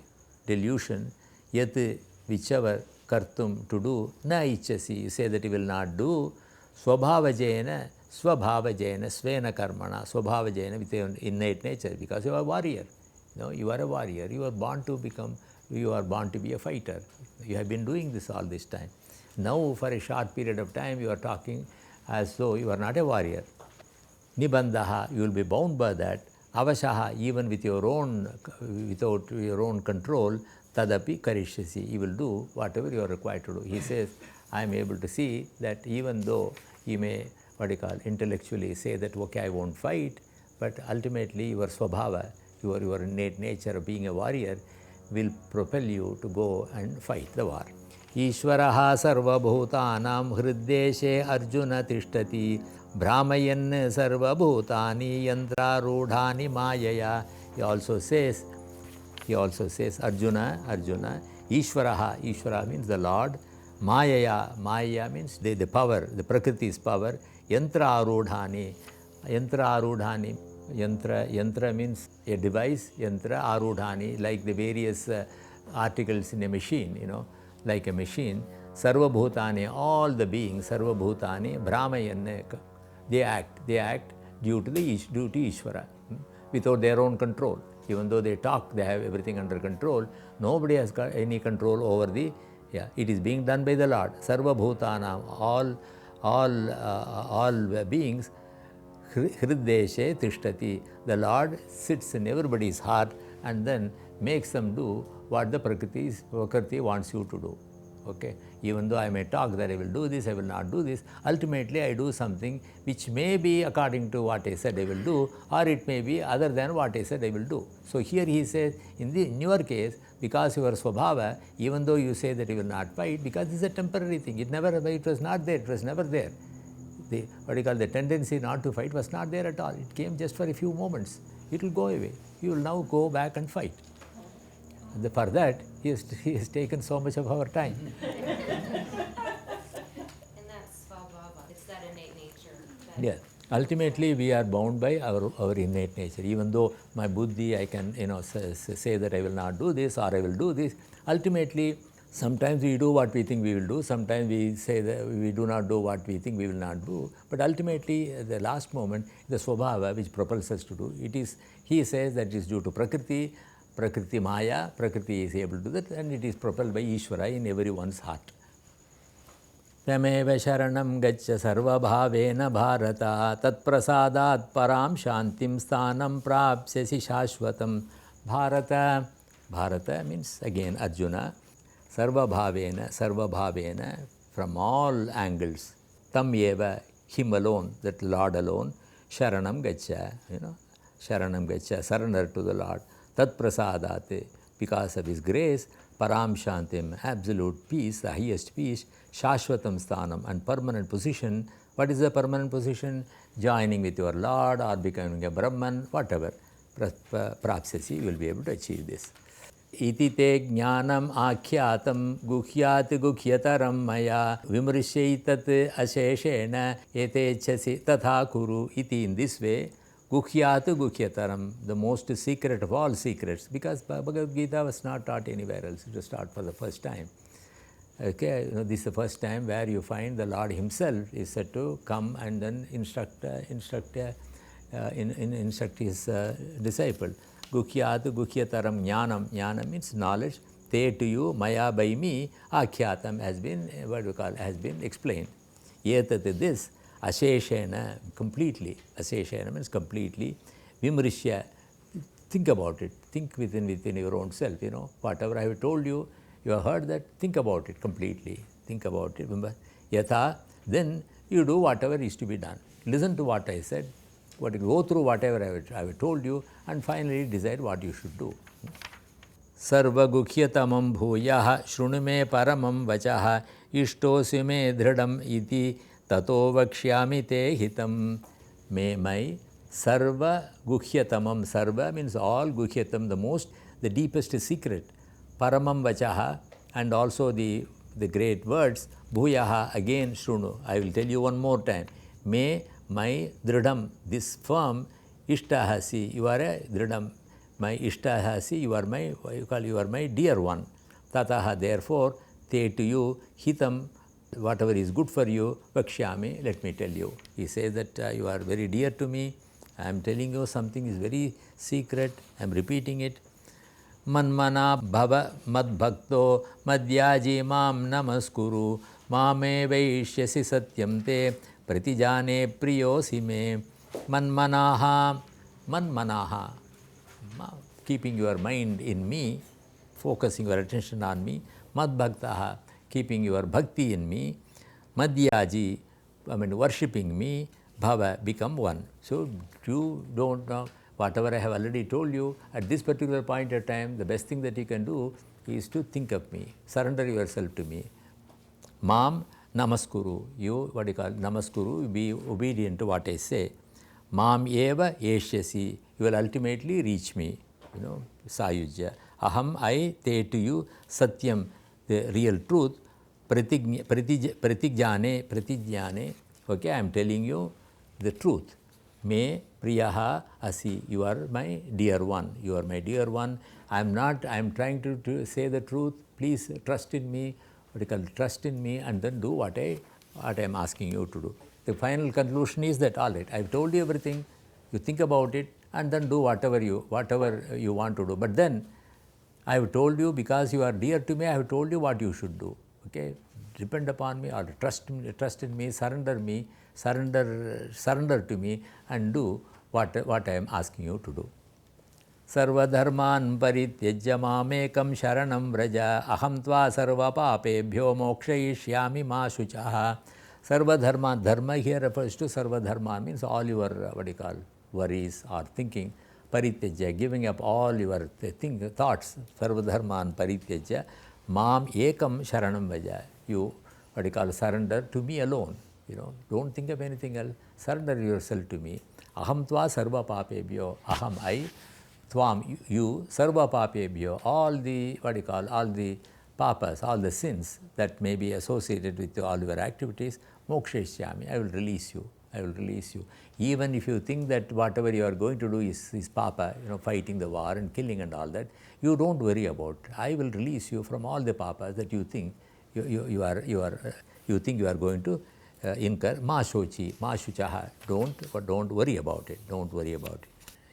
delusion, yat whichever kartum to do, na ichasi, you say that you will not do. Swabhavajena, svena karmana, swabhavajena, with your innate nature, because you are a warrior. You are a warrior, you are born to be a fighter. You have been doing this all this time. Now for a short period of time you are talking as though you are not a warrior. Nibandaha, you will be bound by that. Avashaha, even with your own, without your own control, tadapi karishyasi, you will do whatever you are required to do. He says, I am able to see that even though you may, intellectually say that, okay, I won't fight, but ultimately your swabhava, your innate nature of being a warrior will propel you to go and fight the war. Ishvaraha sarva bhutanam hriddeshe arjuna tishtati brahmayan sarva bhutani yantra rudhani mayaya. He also says, Arjuna, Ishvara means the Lord, Maya means the power, the Prakriti's power, Yantra Arudhani, Yantra means a device, Yantra Arudhani, like the various articles in a machine, like a machine. Sarva Bhutani, all the beings, Sarva Bhutani, Brahmayan, they act due to Ishvara, without their own control. Even though they talk, they have everything under control. Nobody has got any control over it is being done by the Lord. Sarva Bhutanam, all beings, Hriddeshe Tishtati. The Lord sits in everybody's heart and then makes them do what the Prakriti wants you to do. Okay? Even though I may talk that I will do this, I will not do this, ultimately I do something which may be according to what I said I will do, or it may be other than what I said I will do. So here he says, in your case, because your swabhava, even though you say that you will not fight, because this is a temporary thing, it was not there, it was never there. The tendency not to fight was not there at all. It came just for a few moments. It will go away. You will now go back and fight. And for that, he has taken so much of our time. And that's svabhava. It's that innate nature. Yeah. Ultimately, we are bound by our innate nature. Even though my buddhi, I can say that I will not do this or I will do this. Ultimately, sometimes we do what we think we will do. Sometimes we say that we do not do what we think we will not do. But ultimately, the last moment, the swabhava which propels us to do, he says that it is due to Prakriti. Prakriti Maya, Prakriti is able to do that, and it is propelled by Ishvara in everyone's heart. Tameva sharanam gaccha sarva bhavena bharata tat prasadat param shantim sthanam prapsyasi shashvatam. Bharata means again Arjuna. Sarva bhavena, from all angles. Tam eva, him alone, that Lord alone. Sharanam gaccha, Sharanam gaccha, surrender to the Lord. Tat prasadate, because of His grace, param shantim, absolute peace, the highest peace, shashvatam sthanam, and permanent position. What is the permanent position? Joining with your Lord or becoming a Brahman, whatever. Prapsyasi, you will be able to achieve this. Iti te jnanam akyatam guhyat guhyataram maya vimrishyaitat asheshena etechasi tatha kuru. Iti, in this way, Guhyatu Guhyataram, the most secret of all secrets, because Bhagavad Gita was not taught anywhere else, it was taught for the first time. Okay, this is the first time where you find the Lord Himself is said to come and then instruct his disciple. Guhyatu Guhyataram Jnanam. Jnanam means knowledge. Te to you, Maya by me, Akyatam has been, has been explained. Yetat this, Asheshena, completely. Asheshena means completely. Vimrishya, think about it. Think within your own self, Whatever I have told you, you have heard that, think about it completely. Think about it. Remember, Yatha, then you do whatever is to be done. Listen to what I said, go through whatever I have told you, and finally decide what you should do. Sarvagukhyatamam bhuyah shrunume paramam vachah ishtosi me dhridam iti tato vakshyami te hitam. May my sarva gukhyatamam, sarva means all, gukhyatam the deepest secret, paramam vachaha, and also the great words, bhuyaha, again shrunu. I will tell you one more time. May my dridam, this firm, ishtahasi, you are a dridam, my ishtahasi, you are my, you are my dear one. Tataha, therefore, te to you, hitam, whatever is good for you, vakshyami, let me tell you. He says that you are very dear to me, I am telling you something is very secret, I am repeating it. Manmana bhava madbhakto madhyaji mam namaskuru mame vaishyasi satyam te pratijane priyosi me. Manmanaha, keeping your mind in me, focusing your attention on me. Madbhaktaha, keeping your bhakti in me. Madhyaji, worshipping me. Bhava, become one. So you don't know. Whatever I have already told you, at this particular point of time, the best thing that you can do is to think of me, surrender yourself to me. Mam namaskuru, you, namaskuru, be obedient to what I say. Mam eva eshyasi, you will ultimately reach me, sayujya. Aham, I, te to you, satyam, the real truth, pratijnane, okay, I am telling you the truth. Me priyaha asi, you are my dear one, you are my dear one. I am trying to say the truth, please trust in me, trust in me, and then do what I am asking you to do. The final conclusion is that, all right, I have told you everything, you think about it, and then do whatever you want to do. But then, I have told you, because you are dear to me, I have told you what you should do. Okay, depend upon me, or trust in me, surrender to me, and do what I am asking you to do. Sarva dharman parityajya mamekam sharanam vraja aham tva sarva papebhyo mokshayishyami ma shuchaha. Sarva dharma here refers to sarva dharma, means all your worries or thinking. Parityajya, giving up all your thoughts. Sarva dharman parityajya mam ekam sharanam vraja. You surrender to me alone. Don't think of anything else. Surrender yourself to me. Aham tva sarva papebhyo. Aham, I. Tvam, you. Sarva papebhyo. All the, all the papas, all the sins that may be associated with all your activities. Mokshishyami. I will release you. I will release you. Even if you think that whatever you are going to do is papa, fighting the war and killing and all that, you don't worry about. I will release you from all the papas that you think you think you are going to incur. Ma shochi, ma shuchaha. Don't worry about it. Don't worry about it.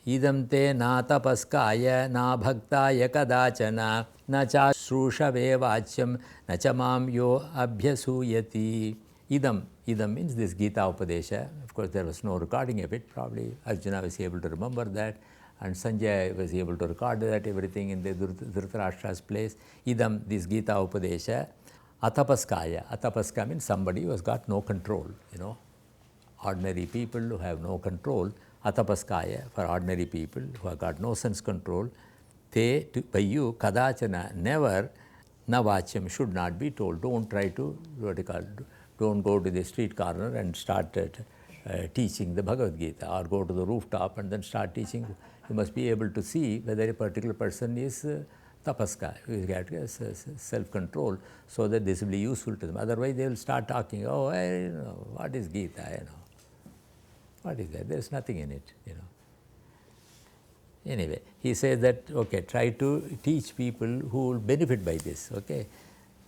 Idam te na tapaskaya na bhaktaya kadachana na cha shrushave vachyam na cha mam yo abhyasuyati. Idam means this Gita Upadesha. Of course, there was no recording of it. Probably Arjuna was able to remember that, and Sanjay was able to record that, everything in the Dhritarashtra's place. Idam, this Gita Upadesha. Atapaskaya. Atapaska means somebody who has got no control, Ordinary people who have no control. Atapaskaya, for ordinary people who have got no sense control. Te, by you, kadachana, never, navachyam, should not be told. Don't try to, don't go to the street corner and start teaching the Bhagavad Gita, or go to the rooftop and then start teaching. You must be able to see whether a particular person is tapaska, who has self-control, so that this will be useful to them. Otherwise, they will start talking, what is Gita, What is that? There is nothing in it, Anyway, he says that, okay, try to teach people who will benefit by this, okay.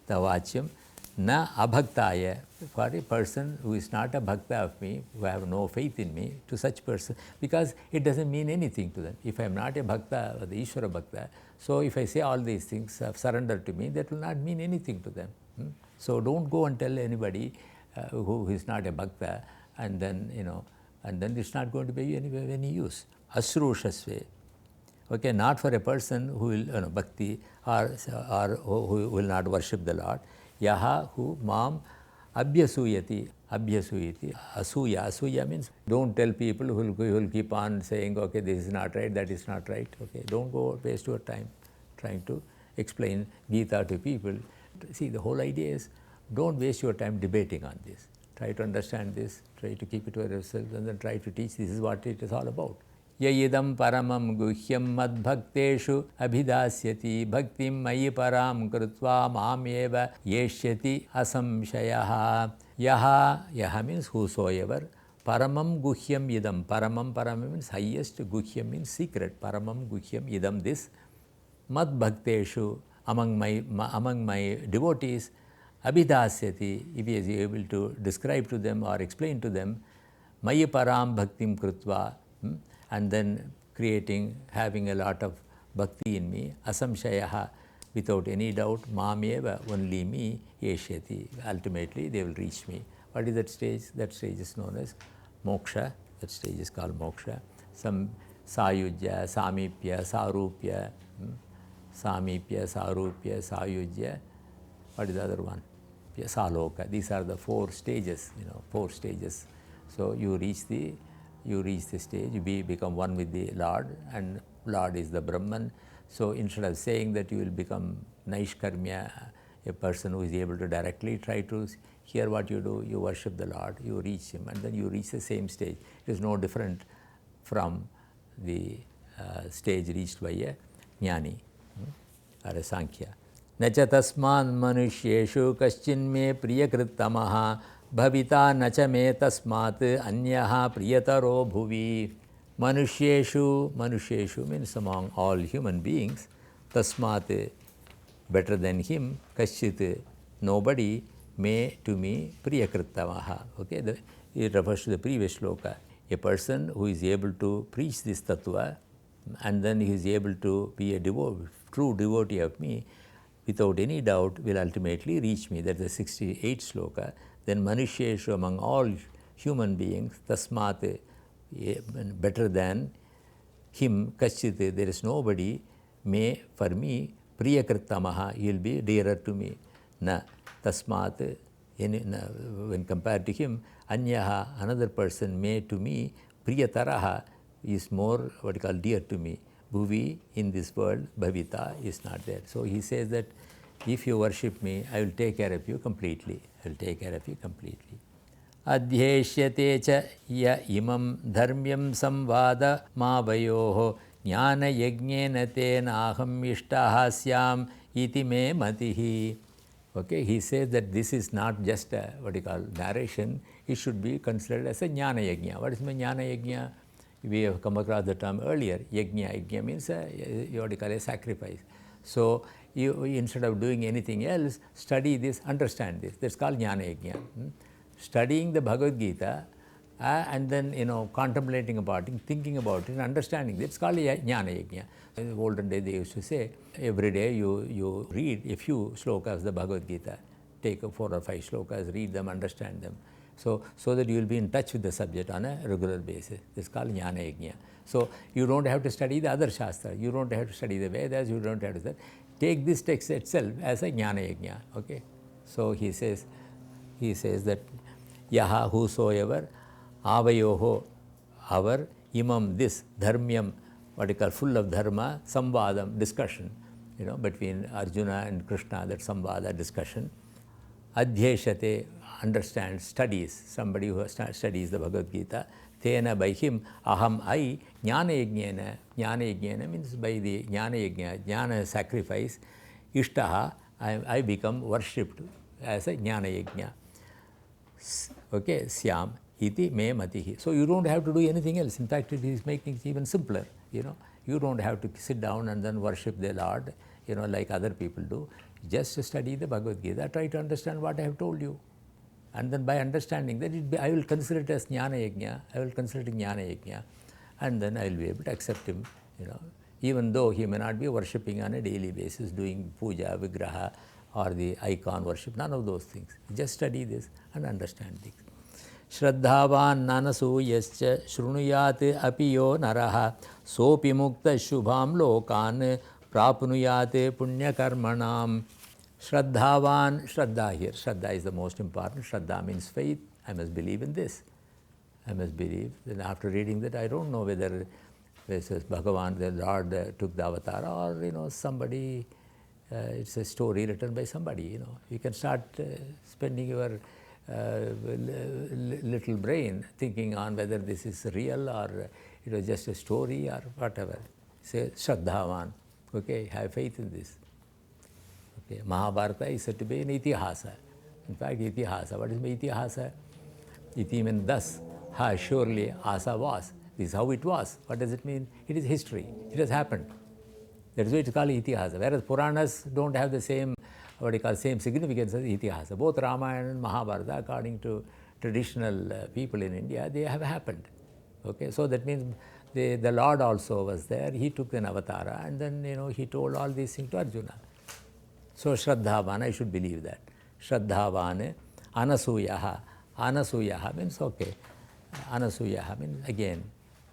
Tavachyam na abhaktaya, for a person who is not a bhakta of me, who have no faith in me, to such person, because it doesn't mean anything to them. If I am not a bhakta, or the Ishvara bhakta, so if I say all these things, surrender to me, that will not mean anything to them. So don't go and tell anybody who is not a bhakta, and then, and then it's not going to be any use. Asrushasve. Okay, not for a person who will, bhakti, or who will not worship the Lord. Yaha, who mam abhyasuyati, asuya means don't tell people who will keep on saying, okay, this is not right, that is not right. Okay, don't go waste your time trying to explain Gita to people. See, the whole idea is don't waste your time debating on this. Try to understand this, try to keep it to yourself, and then try to teach. This is what it is all about. Yayidam paramam guhyam madbhakteshu abhidasyati bhaktim mayi param krutva mameva yeshyati asamshayaha. Yaha means whosoever. Paramam guhyam idam. Paramam means highest, guhyam means secret. Paramam guhyam idam, this. Madbhakteshu, among my devotees, abhidasyati, if he is able to describe to them or explain to them, mayi param bhaktim krutva, and then having a lot of bhakti in me, asamshayaha, without any doubt, mameva, only me, yeshyati, ultimately they will reach me. What is that stage? That stage is known as moksha. That stage is called moksha. Some sayujya, samipya, sarupya, samipya, sarupya, sayujya. What is the other one? Saloka. These are the 4 stages, 4 stages. So you reach the stage, you become one with the Lord, and Lord is the Brahman. So instead of saying that you will become Naishkarmya, a person who is able to directly try to hear what you do, you worship the Lord, you reach Him, and then you reach the same stage. It is no different from the stage reached by a Jnani or a Sankhya. Nacha tasman manushyeshu kaschinme priyakrittamaha bhavita nacha me tasmat anyaha priyataro bhuvi. Manusyeshu means among all human beings, tasmat, better than him, kaschit, nobody, me, to me, priyakrittamaha. Okay, it refers to the previous shloka. A person who is able to preach this tattva, and then he is able to be a true devotee of me, without any doubt will ultimately reach me. That is the 68th shloka. Then manusyeshu, among all human beings, tasmat, better than him, kaschit, there is nobody, me, for me, priyakrittamaha, he will be dearer to me. Na, tasmat, when compared to him, anyaha, another person, me, to me, priyataraha, is more, what you call, dear to me. Bhuvi, in this world, bhavita, is not there. So he says that if you worship me, I will take care of you completely. I will take care of you completely. Adhyeshyate cha ya imam dharmyam samvada mavayoho jnana yajnena tena aham ishtaha syam iti me matihi. Okay, he says that this is not just a, what you call, narration. It should be considered as a jnana yajna. What is my jnana yajna? We have come across the term earlier. Yajna means what you call a sacrifice. So you, instead of doing anything else, study this, understand this. That's called jnana yajna. Studying the Bhagavad Gita and then contemplating about it, thinking about it, understanding it. It's called jnana yajna. In the olden days, they used to say every day you read a few slokas of the Bhagavad Gita. Take 4 or 5 slokas, read them, understand them. So that you will be in touch with the subject on a regular basis. It's called jnana yajna. So you don't have to study the other shastra. You don't have to study the Vedas. You don't have to study. Take this text itself as a jnana yajna. Okay. So he says that yaha, whosoever, avayoho, our, imam, this, dharmyam, what you call, full of dharma, samvadam, discussion, between Arjuna and Krishna, that samvada, discussion. Adhyeshate, understands, studies, somebody who studies the Bhagavad Gita, tena, by him, aham, I, jnana yajnana means by the jnana yajna, jnana sacrifice, ishtaha, I become worshipped as a jnana yajna. Okay, syam, iti me matihi. So you don't have to do anything else. In fact, it is making it even simpler, You don't have to sit down and then worship the Lord, like other people do. Just study the Bhagavad Gita, try to understand what I have told you. And then by understanding that, I will consider it as Jnana Yajna, and then I will be able to accept him, even though he may not be worshipping on a daily basis, doing puja, vigraha, or the icon worship, none of those things. Just study this and understand things. Shraddhavan nanasuyascha shrunuyat apiyo naraha sopi mukta shubham lokan prapnuyat punya karmanam. Shraddhavan, Shraddha here, Shraddha is the most important. Shraddha means faith. I must believe in this. I must believe. Then after reading that, I don't know whether this is Bhagavan, the Lord took the avatar, or somebody, it's a story written by somebody. You can start spending your little brain thinking on whether this is real or it was just a story or whatever. Say Shraddhavan. Okay, have faith in this. Okay, Mahabharata is said to be an itihasa. In fact, itihasa. What is itihasa? Iti means thus. Ha, surely asa was. This is how it was. What does it mean? It is history. It has happened. That is why it is called itihasa. Whereas Puranas don't have the same, same significance as itihasa. Both Ramayana and Mahabharata, according to traditional people in India, they have happened. Okay, so that means the Lord also was there. He took an avatara, and then he told all these things to Arjuna. So Shraddhavan, I should believe that. Shraddhavan, Anasuyaha. Anasuyaha means okay. Anasuyaha means again,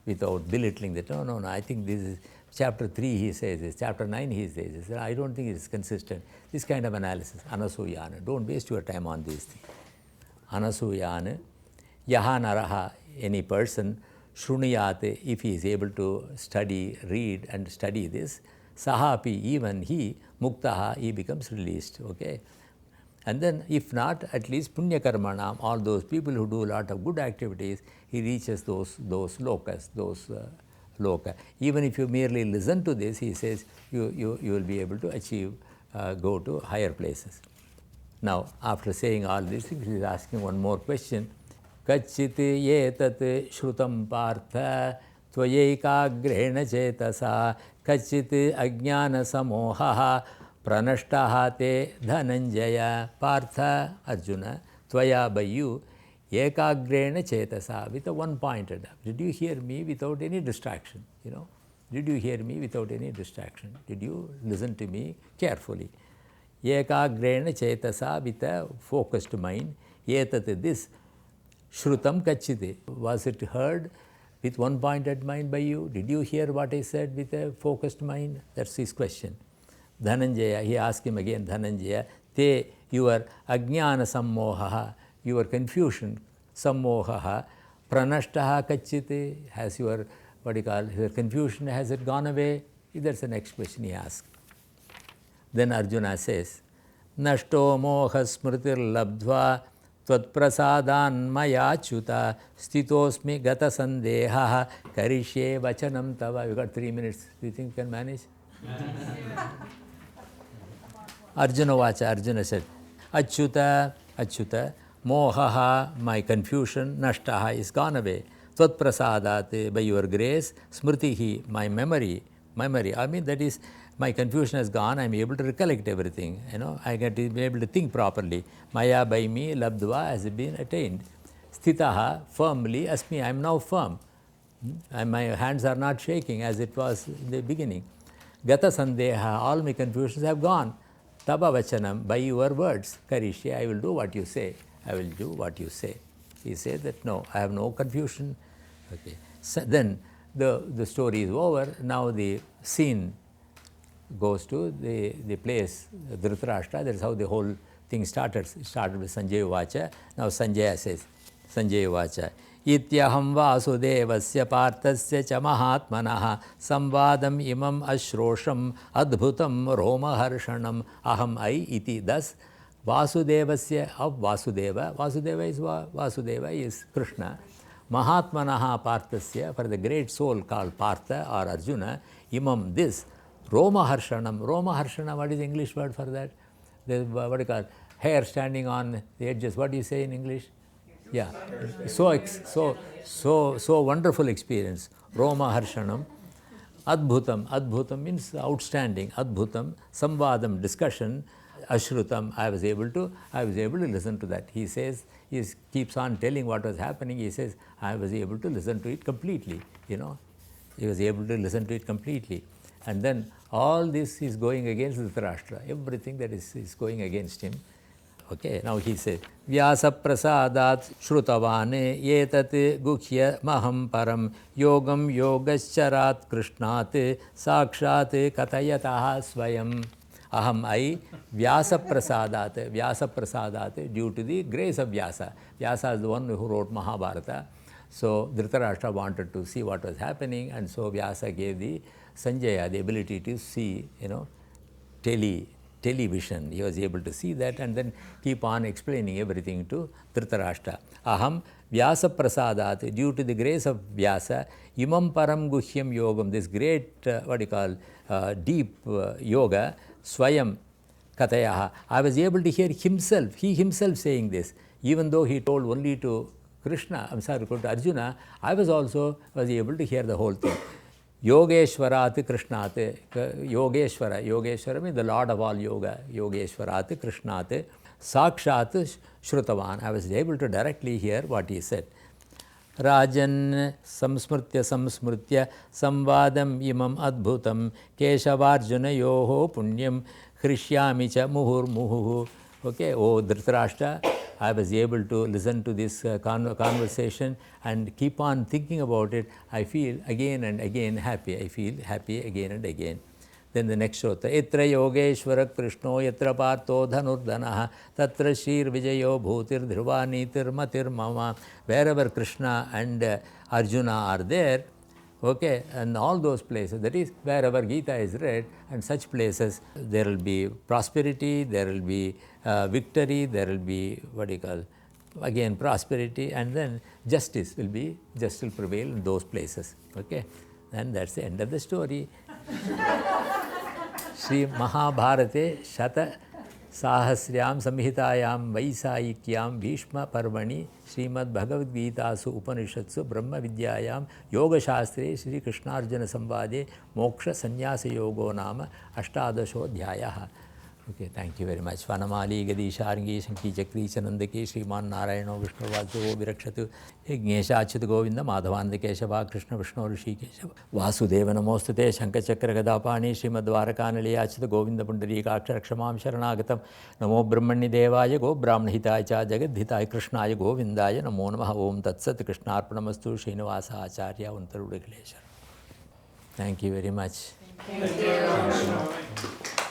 without belittling that, no, I think this is chapter 3 he says this, chapter 9 he says this. I don't think it is consistent. This kind of analysis, Anasuyana. Don't waste your time on these things. Anasuyana, Yaha Naraha, any person, Shruniyate, if he is able to study, read and study this, Sahapi, even he, Muktaha, he becomes released, okay? And then if not, at least Punya Karmanam, all those people who do a lot of good activities, he reaches those lokas, loka. Even if you merely listen to this, he says, you will be able to achieve, go to higher places. Now, after saying all these things, he is asking one more question. Kachiti yetat shrutam partha tvayekagrena chetasa kachit ajnana samohaha pranashtaha te dhananjaya. Partha, Arjuna, tvaya, by you, ekagrena chetasa, with a one-pointed. Did you hear me without any distraction? Did you hear me without any distraction? Did you listen to me carefully? Ekagrena chetasa, with a focused mind. Yetat, this. Shrutam kachite. Was it heard with one-pointed mind by you? Did you hear what I said with a focused mind? That's his question. Dhananjaya, he asked him again, Dhananjaya, te, your ajnana sammohaha, your confusion, sammohaha, pranashtaha kachite, has your, your confusion, has it gone away? That's the next question he asked. Then Arjuna says, Nashto moha smritir labdva Tvatprasadan maya chuta stitosmi gata sandeha karishye vachanam tava. You got 3 minutes. Do you think you can manage? Arjuna vacha, Arjuna said, Achyuta, mohaha, my confusion, nashtaha, is gone away. Tvatprasadat, by your grace, smritihi, my memory, I mean, that is, my confusion has gone, I am able to recollect everything, I get to be able to think properly. Maya, by me, labdva, has been attained. Sthitaha, firmly, asmi, I am now firm. And my hands are not shaking as it was in the beginning. Gata sandeha, all my confusions have gone. Taba vachanam, by your words, karishya, I will do what you say. I will do what you say. He said that, no, I have no confusion. Okay. So then the story is over. Now the scene goes to the place, Dhritarashtra. That is how the whole thing started. It started with Sanjaya Vacha. Now Sanjaya says, Sanjaya Vacha, Ityaham Vasudevasya Parthasya cha Mahatmanaha Samvadam imam ashrosham adbhutam romaharshanam aham I iti. Thus, Vasudevasya, of Vasudeva, Vasudeva is Krishna. Mahatmanaha Parthasya, for the great soul called Partha or Arjuna, imam, this, Romaharshanam. Romaharshana, what is the English word for that? The, what do you call it? Hair standing on the edges. What do you say in English? Yeah. So wonderful experience. Romaharshanam. Adbhutam. Adbhutam means outstanding. Adbhutam. Samvadam, discussion. Ashrutam. I was able to listen to that. He says, he keeps on telling what was happening. He says, I was able to listen to it completely. You know, he was able to listen to it completely. And then all this is going against Dhritarashtra. Everything that is going against him. Okay, now he says, Vyasa prasadat shrutavane yetat gukhya maham param yogam yogascharat krishnat sakshat katayataha swayam. Aham I Vyasa prasadat, due to the grace of Vyasa. Vyasa is the one who wrote Mahabharata. So Dhritarashtra wanted to see what was happening, and so Vyasa gave the Sanjaya the ability to see, you know, television. He was able to see that and then keep on explaining everything to Dhritarashtra. Aham Vyasa prasadat, due to the grace of Vyasa, imam param guhyam yogam, this great, deep yoga, swayam katayaha. I was able to hear he himself saying this, even though he told only to to Arjuna, I was able to hear the whole thing. Yogeshwarat Krishnate, Yogeshwara means the Lord of all yoga, Yogeshwarat Krishnate, Sakshat Shrutavan. I was able to directly hear what he said. Rajan samsmrtya samvadam imam adbhutam keshavarjuna yoho punyam hrishyami cha muhurmuhu. Okay, oh Dhritarashtra, I was able to listen to this conversation and keep on thinking about it. I feel again and again happy. I feel happy again and again. Then the next shloka, Etra Yogeshwara Krishno Yatra Partho Dhanurdhanaha Tatra Shir Vijayo Bhutir Dhruvanitir Matir Mama. Wherever Krishna and Arjuna are there, okay, and all those places, that is wherever Gita is read, and such places, there will be prosperity, there will be victory, there will be again prosperity, and then justice will prevail in those places. Okay, and that's the end of the story. Sri Mahabharate Shata Sahasryam Samhitayam Vaisayikyam Bhishma Parvani Srimad Bhagavad Gita Su Upanishatsu Brahma Vidyayam Yoga Shastre Shri Krishnarjuna Samvade Moksha Sannyasa Yogo Nama Ashtadasho Dhyayaha. Okay, thank you very much. Vanamali Gadisharangi Shanki Chakri Chanandaki Sriman Narayano Vishnu Vasu Virakshatu Ignesha Achyut Govinda Madhavanda Keshava Krishna Vishnu Rishi Keshava Vasudeva Namostate Shankachakra Gadapani Srimad Dwarakanali Achyut Govinda Pundarika Akshakshamam Sharanagatam Namo Brahmani Devaya Go Brahmana Hitaya Cha Jagad Hitaya Krishnaya Govindaya Namo Namaha Om Tat Sat Krishnarpanamastu Srinivasa Acharya Untarudakleshara. Thank you very much. Thank you.